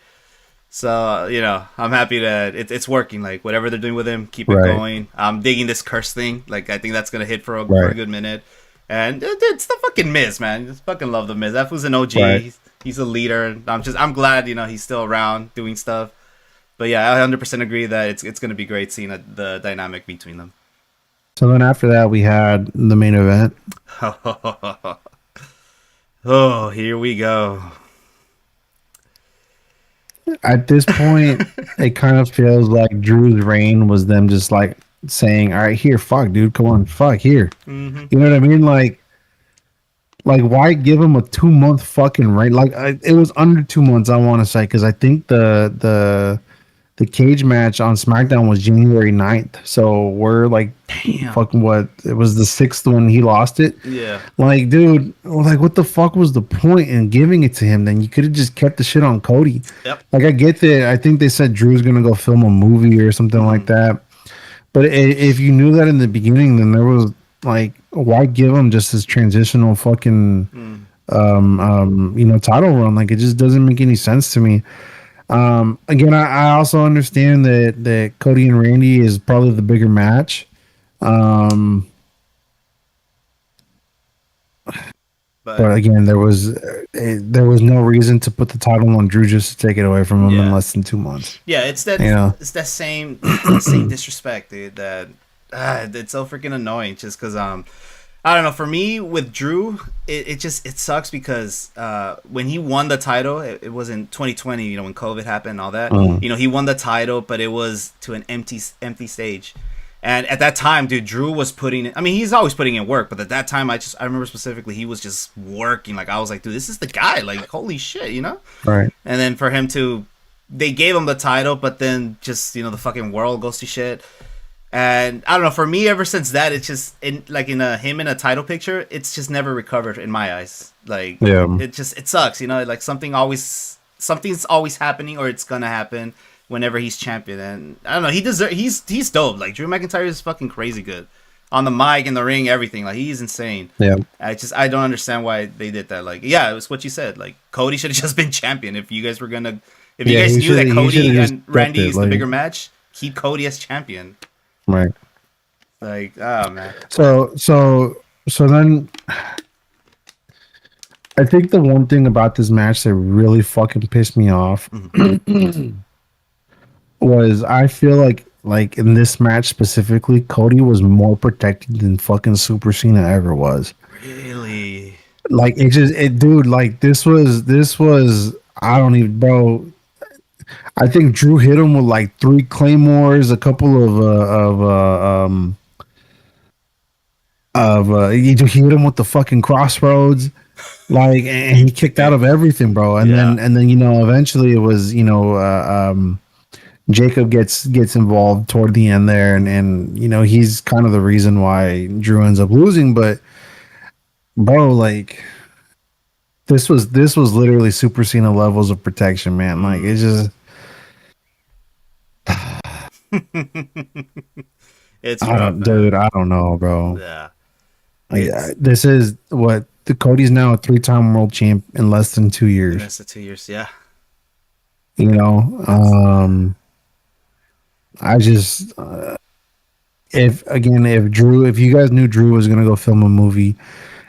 So, you know, I'm happy that it's working. Like, whatever they're doing with him, keep it going. I'm digging this curse thing. Like, I think that's going to hit for a good minute. And it's the fucking Miz, man. Just fucking love the Miz. That was an OG. He's a leader. I'm glad, you know, he's still around doing stuff. But yeah, I 100% agree that it's going to be great seeing the dynamic between them. So then after that, we had the main event. Oh, here we go. At this point, it kind of feels like Drew's reign was them just like saying, all right, here, fuck, dude, come on, fuck, here. You know what I mean? Like why give him a 2-month fucking reign? Like, it was under 2 months, I want to say, because I think the cage match on SmackDown was January 9th. So we're like, fucking what? It was the 6th when he lost it. Yeah. Like, dude, like, what the fuck was the point in giving it to him? Then you could have just kept the shit on Cody. Yep. Like, I get that. I think they said Drew's going to go film a movie or something like that. But if you knew that in the beginning, then there was, like, why give him just this transitional fucking, you know, title run? Like, it just doesn't make any sense to me. Again, I also understand that Cody and Randy is probably the bigger match. But But again, there was no reason to put the title on Drew just to take it away from him in yeah, less than 2 months. yeah, You know, it's that same disrespect, dude. That it's so freaking annoying. Just because I don't know. For me, with Drew, it just it sucks because when he won the title, it was in 2020. You know, when COVID happened and all that. You know, he won the title, but it was to an empty stage. And at that time, dude, Drew was putting in, I mean, he's always putting in work, but at that time, I remember specifically, he was just working. Like, I was like, dude, this is the guy. Like, holy shit, you know? right? And then for him to, they gave him the title, but then just, you know, the fucking world goes to shit. And I don't know, for me, ever since that, it's just, him in a title picture, it's just never recovered in my eyes. Like, Yeah. it sucks, you know? Like, something's always happening or it's gonna happen whenever he's champion. And I don't know, he's dope. Like, Drew McIntyre is fucking crazy good on the mic, in the ring, everything. Like, he's insane. Yeah. I don't understand why they did that. Like, yeah, it was what you said. Like, Cody should have just been champion. If you guys knew that Cody and Randy is the bigger match, keep Cody as champion. Right. Like, oh man. So then I think the one thing about this match that really fucking pissed me off was, I feel like in this match specifically, Cody was more protected than fucking Super Cena ever was. Really? Like, dude, like this was I don't even, bro. I think Drew hit him with like 3 claymores, a couple he hit him with the fucking crossroads, like, and he kicked out of everything, bro. And then you know, eventually it was, you know, Jacob gets involved toward the end there, and you know, he's kind of the reason why Drew ends up losing. But bro, like, this was literally Super Cena levels of protection, man. Like, it's just it's rough, dude, I don't know, bro. Yeah. Like, this is what the Cody's now a 3-time world champ in less than 2 years. Less than 2 years, yeah. You know, I just if you guys knew Drew was gonna go film a movie,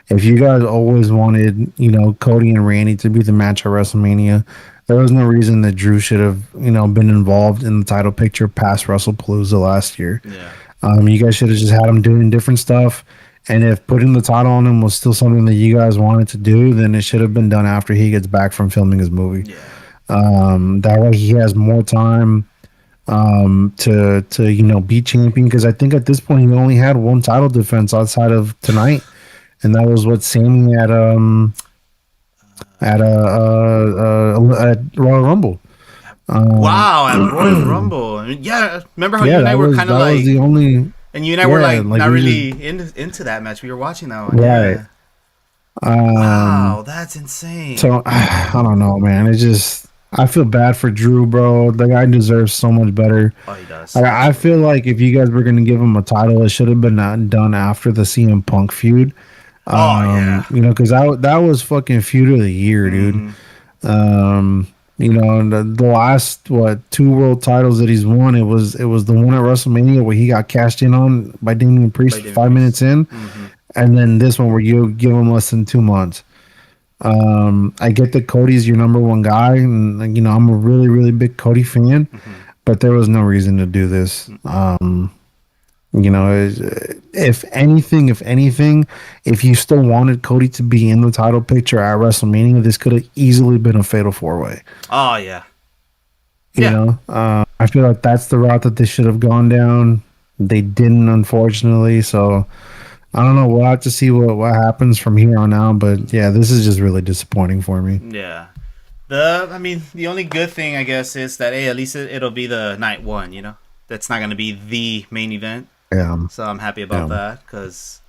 if you guys always wanted, you know, Cody and Randy to be the match at WrestleMania, there was no reason that Drew should have, you know, been involved in the title picture past WrestlePalooza last year. Yeah. You guys should have just had him doing different stuff. And if putting the title on him was still something that you guys wanted to do, then it should have been done after he gets back from filming his movie. Yeah. That way he has more time to you know, be champion, because I think at this point he only had one title defense outside of tonight, and that was what Sammy at Royal Rumble. Wow, at Royal Rumble. I mean, yeah, remember how you and I were kind of like, was the only, and you and I were like not really into that match. We were watching that one. Right. Yeah. Wow, that's insane. So I don't know, man. It just, I feel bad for Drew, bro. The guy deserves so much better. Oh, he does. I feel like if you guys were going to give him a title, it should have been not done after the CM Punk feud. Yeah. You know, because that was fucking feud of the year, dude. You know, the last 2 world titles that he's won, it was the one at WrestleMania where he got cashed in on by Damian Priest 5 minutes in, and then this one where you give him less than 2 months. I get that Cody's your number one guy, and you know, I'm a really, really big Cody fan, but there was no reason to do this. You know, if anything, if you still wanted Cody to be in the title picture at WrestleMania, this could have easily been a fatal 4-way. Oh yeah. You know, I feel like that's the route that they should have gone down. They didn't, unfortunately. So I don't know. We'll have to see what happens from here on out. But yeah, this is just really disappointing for me. Yeah. The only good thing, I guess, is that, hey, at least it'll be the night one. You know, that's not going to be the main event. Yeah. So I'm happy about that, because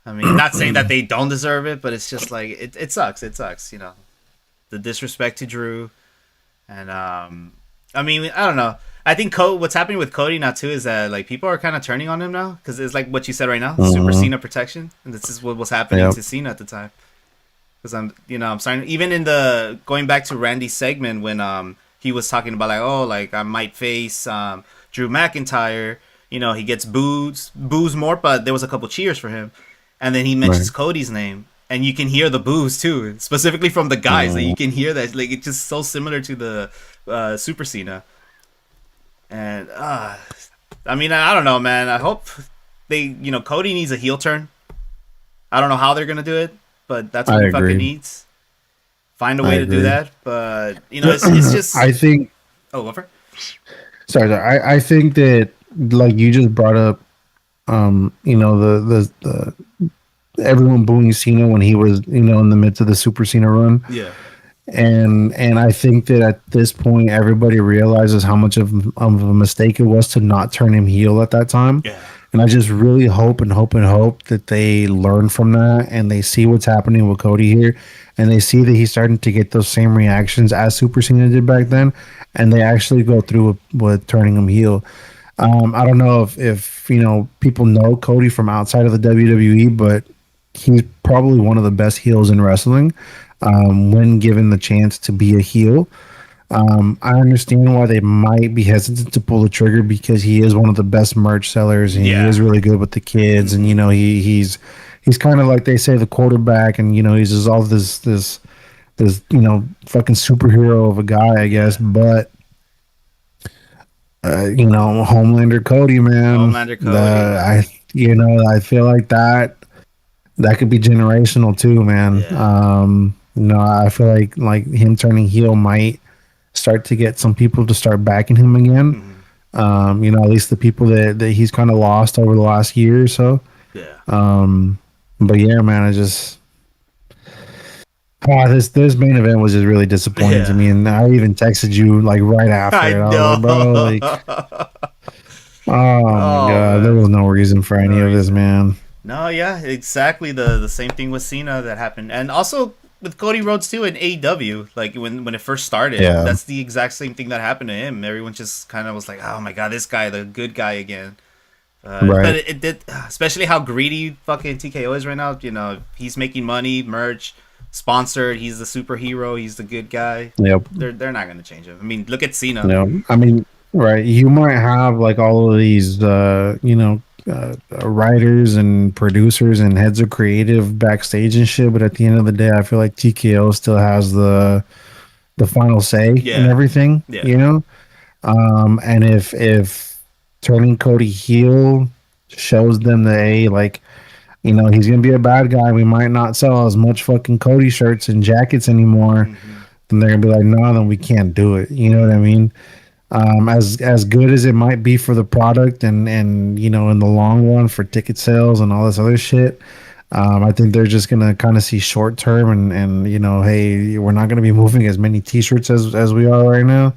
I mean, not saying that they don't deserve it, but it's just like it sucks. It sucks, you know, the disrespect to Drew, and I mean, I don't know. I think what's happening with Cody now too is that like people are kind of turning on him now, because it's like what you said right now, Super Cena protection, and this is what was happening to Cena at the time. Because I'm starting, even in the going back to Randy's segment when he was talking about like, oh, like I might face Drew McIntyre. You know, he gets boos more, but there was a couple cheers for him. And then he mentions Cody's name. and you can hear the boos too, specifically from the guys. Like Mm, you can hear that, like it's just so similar to the Super Cena. And I mean, I don't know, man. I hope Cody needs a heel turn. I don't know how they're gonna do it, but that's what I he fucking agree. needs. Find a I way to do agree. that, but it's just I think. oh, over. Sorry. I think that like you just brought up, everyone booing Cena when he was, in the midst of the Super Cena run. Yeah, And I think that at this point everybody realizes how much of a mistake it was to not turn him heel at that time. yeah, And I just really hope and hope and hope that they learn from that and they see what's happening with Cody here and they see that he's starting to get those same reactions as Super Cena did back then and they actually go through with turning him heel. I don't know if people know Cody from outside of the WWE, but he's probably one of the best heels in wrestling when given the chance to be a heel. I understand why they might be hesitant to pull the trigger because he is one of the best merch sellers and he yeah, is really good with the kids and he's kind of like they say the quarterback and he's just all this fucking superhero of a guy I guess yeah. but Homelander Cody, man. Homelander The Cody. I feel like that could be generational too, man. Yeah. I feel like him turning heel might start to get some people to start backing him again. Hmm. At least the people that he's kind of lost over the last year or so. Yeah. But yeah, man, I just this main event was just really disappointing to Yeah. me, and I even texted you like right I after it. I was like, bro, like. know. Oh my Oh god, there man. was no reason for No any of this, reason. man. No, yeah, exactly the same thing with Cena that happened, and also with Cody Rhodes too in AEW. Like when it first started, Yeah, that's the exact same thing that happened to him. Everyone just kind of was like, "Oh my god, this guy, the good guy again." But right. it did, especially how greedy fucking TKO is right now. He's making money, merch, sponsored. He's the superhero. He's the good guy. Yep. They're not gonna change him. I mean, look at Cena. Yep. I mean, right. You might have like all of these, writers and producers and heads of creative backstage and shit, but at the end of the day, I feel like TKO still has the final say in Yeah, everything. yeah. And if turning Cody heel shows them that hey, like he's gonna be a bad guy. We might not sell as much fucking Cody shirts and jackets anymore. Hmm. And they're gonna be like, no, then we can't do it. You know what I mean? As good as it might be for the product and in the long run for ticket sales and all this other shit, I think they're just gonna kind of see short term and hey, we're not gonna be moving as many T-shirts as we are right now.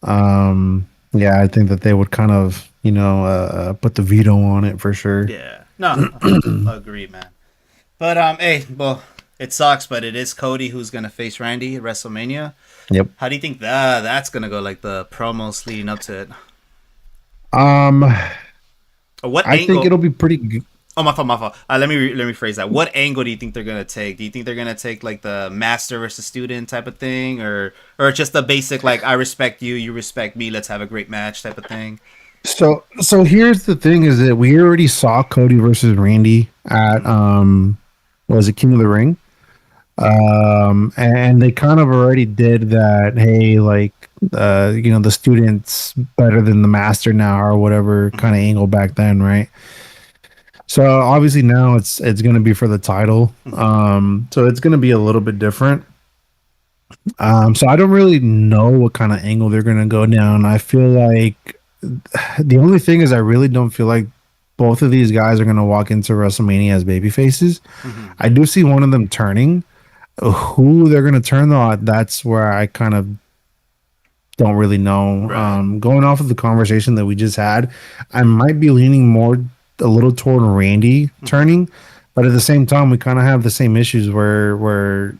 Hmm. Yeah, I think that they would kind of put the veto on it for sure. Yeah. No, agreed, man. But hey, well, it sucks, but it is Cody who's gonna face Randy at WrestleMania. Yep. How do you think that's gonna go? Like the promos leading up to it, Um, or what I think angle? it'll be pretty good. Oh, my fault, my fault. Let me phrase that. What angle do you think they're gonna take? Do you think they're gonna take like the master versus student type of thing, or just the basic like I respect you, you respect me, let's have a great match type of thing? So here's the thing: is that we already saw Cody versus Randy at was it King of the Ring? And they kind of already did that. Hey, like the student's better than the master now, or whatever kind of angle back then, right? So obviously now it's going to be for the title. So it's going to be a little bit different. So I don't really know what kind of angle they're going to go down. I feel like the only thing is I really don't feel like both of these guys are going to walk into WrestleMania as baby faces. Hmm. I do see one of them turning. Who they're going to turn though, that's where I kind of don't really know. Right. Going off of the conversation that we just had, I might be leaning more a little toward Randy Hmm. turning, but at the same time, we kind of have the same issues where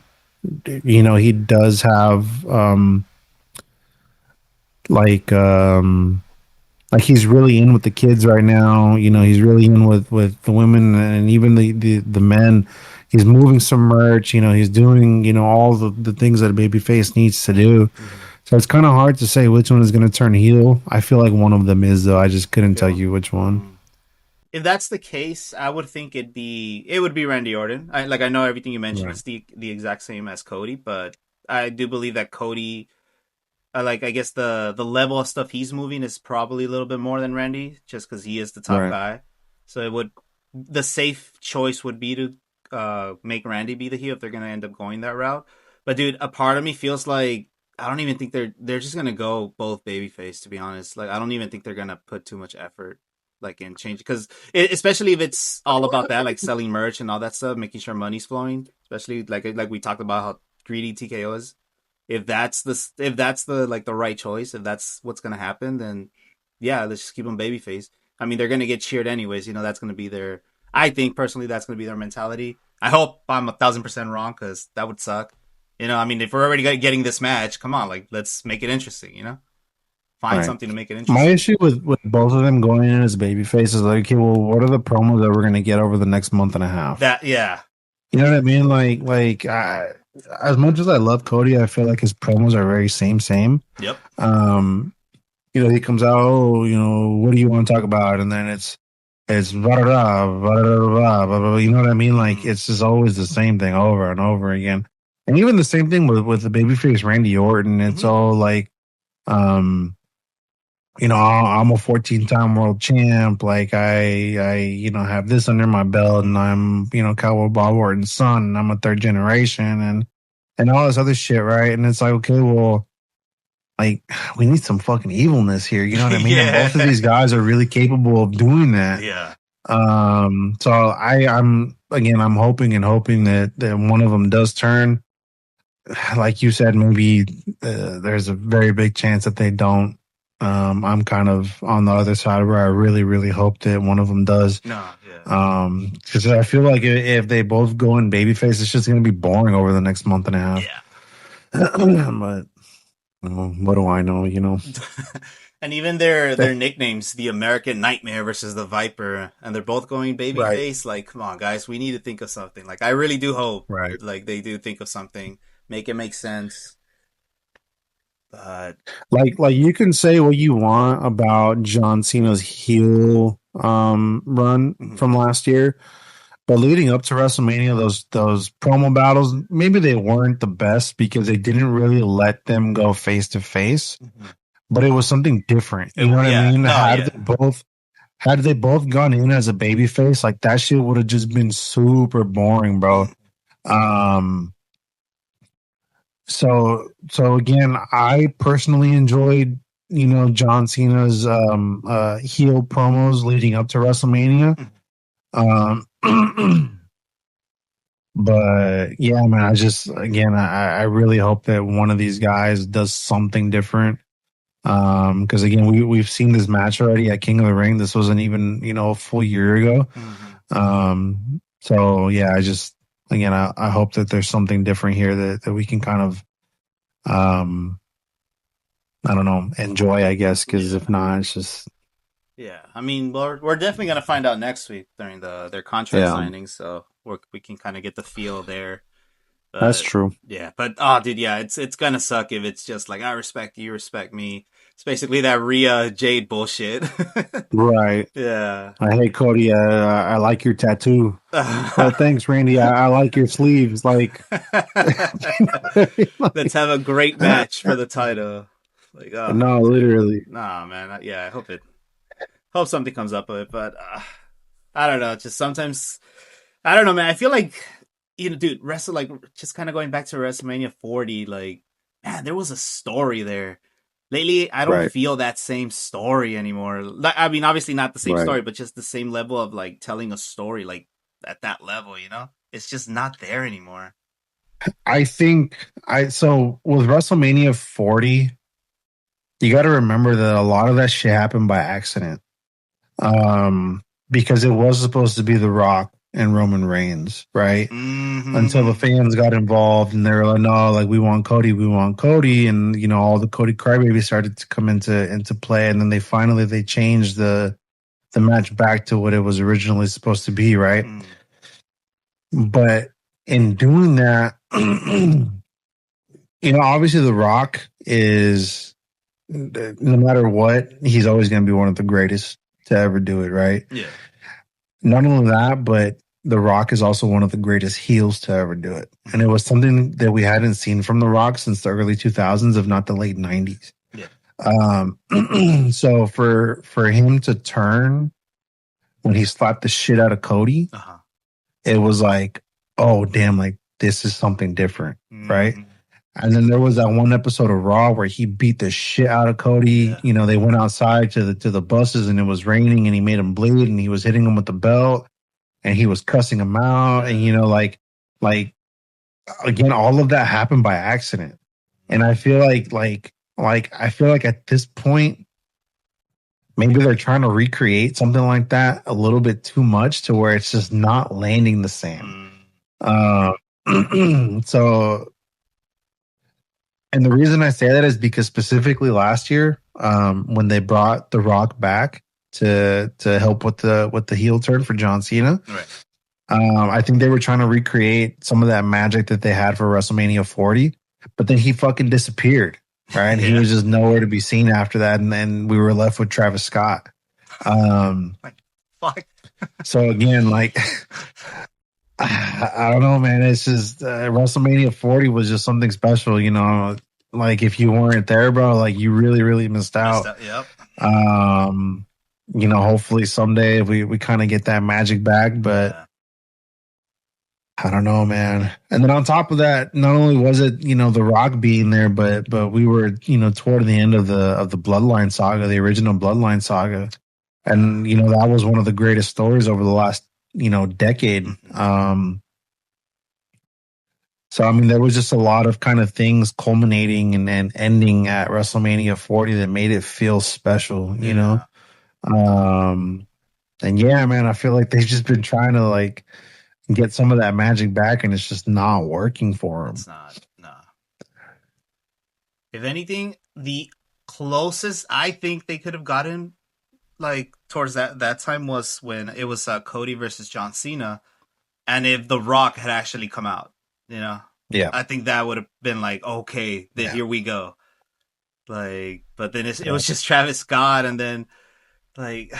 he does have like um like he's really in with the kids right now. He's really in with the women and even the men. He's moving some merch. He's doing all the things that a baby face needs to do. Hmm. So it's kind of hard to say which one is going to turn heel. I feel like one of them is though. I just couldn't tell Feel. you which one. Mm. if that's the case, I would think it would be Randy Orton. I know everything you mentioned Right. is the exact same as Cody, but I do believe that Cody, I guess the level of stuff he's moving is probably a little bit more than Randy, just because he is the top Right. guy. So it would the safe choice would be to make Randy be the heel if they're gonna end up going that route. But dude, a part of me feels like I don't even think they're just gonna go both babyface. To be honest, like I don't even think they're gonna put too much effort like in change because especially if it's all about that like selling merch and all that stuff, making sure money's flowing. Especially like we talked about how greedy TKO is. If that's the like the right choice, if that's what's gonna happen, then yeah, let's just keep them babyface. I mean, they're gonna get cheered anyways. You know, that's gonna be their. I think personally, that's gonna be their mentality. I hope I'm 1,000% wrong because that would suck. You know, I mean, if we're already getting this match, come on, like let's make it interesting. You know, find Right. something to make it My interesting. issue with both of them going in as babyface is like, okay, well, what are the promos that we're gonna get over the next month and a half? That yeah, You know what I mean? As much as I love Cody, I feel like his promos are very same. yep, Um, he comes out, oh, what do you want to talk about? And then it's blah, blah, blah, blah, blah, blah, blah, you know what I mean? Like mm-hmm. it's just always the same thing over and over again. And even the same thing with the babyface Randy Orton. It's Mm-hmm. all like, um, I'm a 14-time world champ. Like I have this under my belt, and I'm, Cowboy Bob Orton's son, and I'm a third generation, and all this other shit, right? And it's like, okay, well, like we need some fucking evilness here, you know what I mean? And both of yeah, these guys are really capable of doing that. yeah, So I'm hoping and hoping that one of them does turn. Like you said, maybe there's a very big chance that they don't. I'm kind of on the other side where I really, really hope that one of them does. no, yeah, Because I feel like if they both go in babyface, it's just going to be boring over the next month and a half. yeah. But what do I know? And even their nicknames, the American Nightmare versus the Viper, and they're both going Right, babyface. Like, come on, guys, we need to think of something. Like, I really do hope, right. like, they do think of something, make it make sense. But Like you can say what you want about John Cena's heel run mhm. from last year, but leading up to WrestleMania, those promo battles, maybe they weren't the best because they didn't really let them go face to face. Mhm. But it was something different. You know what I Yeah, mean? no, yeah, Had they both gone in as a baby face, like that shit would have just been super boring, bro. mm, Um so again, I personally enjoyed, John Cena's heel promos leading up to WrestleMania. mm, Um but yeah, man, I really hope that one of these guys does something different. Because again, we've seen this match already at King of the Ring. This wasn't even, a full year ago. mhm. So yeah, I hope that there's something different here that we can kind of I don't know, enjoy, I guess, because if Yeah, not, it's just yeah. I mean, we're definitely gonna find out next week during their contract yeah, signings, so we can kind of get the feel there. that's But true. yeah, but oh, dude, yeah, it's gonna suck if it's just like I respect you, you respect me. It's basically that Rhea Jade bullshit. Right. yeah. Hey Cody, I like your tattoo. Oh, thanks, Randy. I like your sleeves. Like, Let's have a great match for the title. Like, oh, no, dude, literally. nah, man. Yeah, I hope something comes up with it, but I don't know. Just sometimes I don't know, man. I feel like dude, just kind of going back to WrestleMania 40. Like, man, there was a story there. Lately, I don't Right, feel that same story anymore. Like, I mean, obviously not the same right. story, but just the same level of like telling a story, like at that level. It's just not there anymore. I think so with WrestleMania 40, you got to remember that a lot of that shit happened by accident. Because it was supposed to be The Rock and Roman Reigns, right? Until the Mm-hmm. fans got involved and they were like, no, like we want Cody, and all the Cody crybabies started to come into play, and then they changed the match back to what it was originally supposed to be, right? Mm. But in doing that, obviously The Rock is, no matter what, he's always going to be one of the greatest to ever do it, right? Yeah. not only that, but The Rock is also one of the greatest heels to ever do it. And it was something that we hadn't seen from The Rock since the early 2000s, if not the late 90s. Yeah. So for him to turn when he slapped the shit out of Cody, it was like, oh, damn, like this is something different, right? And then there was that one episode of Raw where he beat the shit out of Cody. Yeah. You know, they went outside to the buses and it was raining and he made him bleed and he was hitting him with the belt and he was cussing him out. And, you know, like again, all of that happened by accident. And I feel like at this point, maybe they're trying to recreate something like that a little bit too much to where it's just not landing the same. So, and the reason I say that is because specifically last year, when they brought The Rock back to help with the heel turn for John Cena, right. I think they were trying to recreate some of that magic that they had for WrestleMania 40, but then he fucking disappeared. Right, yeah. He was just nowhere to be seen after that, and then we were left with Travis Scott. Fuck. So again, like, I don't know, man. It's just WrestleMania 40 was just something special, you know. Like if you weren't there, bro, like you really, really missed out. Yep. You know, hopefully someday we kind of get that magic back, but. Yeah. I don't know, man. And then on top of that, not only was it, you know, The Rock being there, but we were, you know, toward the end of the Bloodline saga, the original Bloodline saga. And, you know, that was one of the greatest stories over the last, you know, decade. So, I mean, there was just a lot of kind of things culminating and ending at WrestleMania 40 that made it feel special, you know? And yeah, man, I feel like they've just been trying to like, get some of that magic back, and it's just not working for him. It's not. No. If anything, the closest I think they could have gotten, like towards that time, was when it was Cody versus John Cena, and if The Rock had actually come out, you know, yeah, I think that would have been like, okay, then here we go. Like, but then it was just Travis Scott, and then like.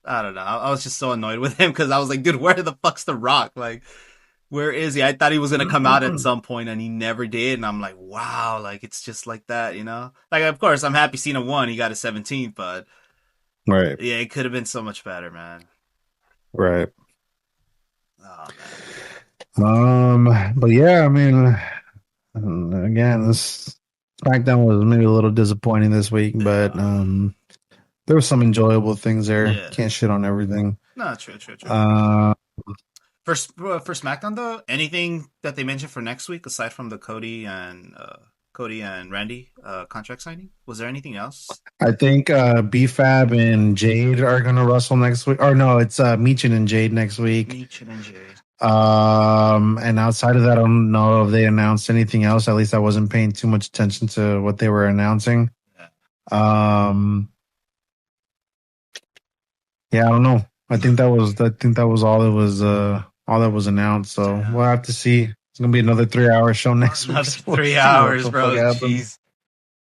I don't know. I was just so annoyed with him because I was like, dude, where the fuck's The Rock? Like, where is he? I thought he was going to come out at some point and he never did. And I'm like, wow, like, it's just like that, you know? Like, of course, I'm happy Cena won. He got his 17th, but right. Yeah, it could have been so much better, man. Right. Oh, man. But yeah, I mean, again, this Smackdown was maybe a little disappointing this week, but there were some enjoyable things there. Yeah. Can't shit on everything. No, true. For SmackDown though, anything that they mentioned for next week aside from the Cody and Randy contract signing? Was there anything else? I think B-Fab and Jade are gonna wrestle next week. Or no, it's Meechin and Jade next week. Meechin and Jade. And outside of that, I don't know if they announced anything else. At least I wasn't paying too much attention to what they were announcing. Yeah. Yeah, I don't know. I think that was all that was announced. So we'll have to see. It's gonna be another 3-hour show next week. Another 3 hours, bro. Jeez,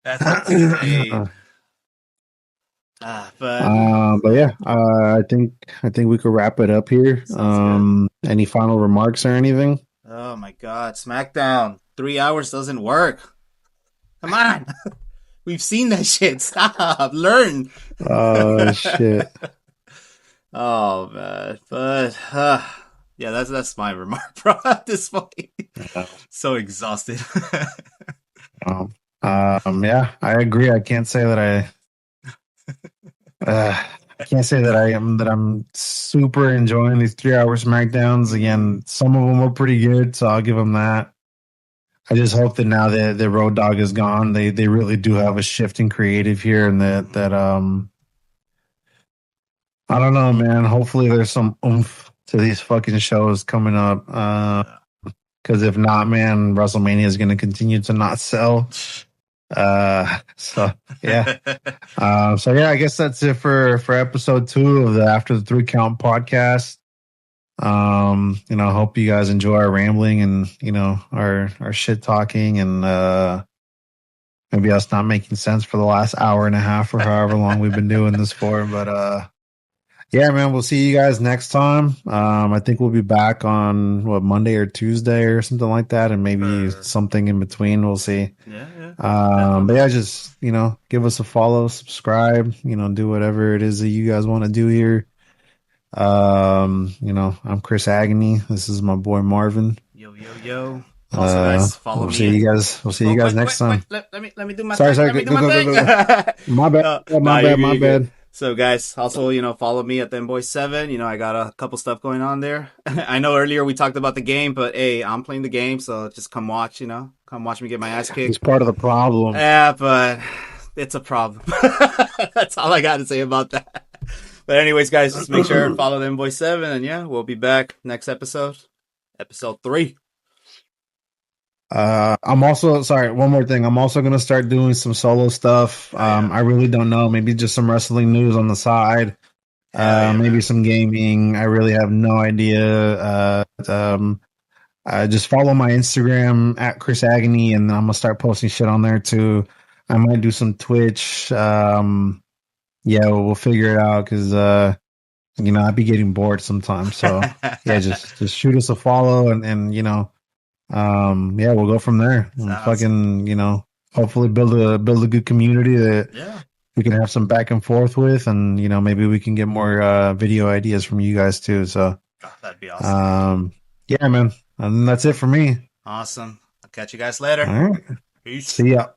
that's insane. But yeah, I think we could wrap it up here. Any final remarks or anything? Oh my God, SmackDown 3 hours doesn't work. Come on, we've seen that shit. Stop, learn. Oh shit. Oh man, but yeah, that's my remark, bro. At this point, so exhausted. Yeah, I agree. I can't say that I'm super enjoying these 3-hour SmackDowns. Again, some of them were pretty good, so I'll give them that. I just hope that now that the Road Dogg is gone, they really do have a shift in creative here, and that I don't know, man. Hopefully there's some oomph to these fucking shows coming up. Because if not, man, WrestleMania is going to continue to not sell. So yeah. I guess that's it for episode 2 of the After the 3 Count podcast. I hope you guys enjoy our rambling and, our shit talking and, maybe us not making sense for the last hour and a half or however long we've been doing this for. But, Yeah, man, we'll see you guys next time. I think we'll be back on what, Monday or Tuesday or something like that, and maybe Sure. something in between. We'll see. Yeah, yeah, But definitely. yeah, just give us a follow, subscribe, do whatever it is that you guys want to do here. I'm Chris Agony. This is my boy Marvin. Yo, yo, yo. Also, guys, follow We'll see me. you guys. We'll see Oh, you guys wait, next wait, wait. time. Let me do my Sorry, thing. sorry. Let me Go, do go, my go, go, thing. go, go. My bad. My Nah, you're bad. good. My You're good. bad. So, guys, also, follow me at Boy7. I got a couple stuff going on there. I know earlier we talked about the game, but hey, I'm playing the game, so just come watch. Come watch me get my ass He's kicked. part of the problem. Yeah, but it's a problem. That's all I got to say about that. But anyways, guys, just make sure and follow them Boy7, and yeah, we'll be back next episode, episode 3. I'm also sorry. One more thing. I'm also gonna start doing some solo stuff. Oh yeah, I really don't know. Maybe just some wrestling news on the side. hell yeah, Maybe man. some gaming. I really have no idea. Just follow my Instagram at Chris Agony, and I'm gonna start posting shit on there too. I might do some Twitch. Yeah, we'll figure it out because I'd be getting bored sometimes. So yeah, just shoot us a follow, and yeah, we'll go from there. And Sounds fucking, hopefully build a good community that yeah. we can have some back and forth with, and maybe we can get more video ideas from you guys too. So Oh, that'd be awesome. um, yeah, man, and that's it for me. Awesome. I'll catch you guys later. All right, Peace. see ya.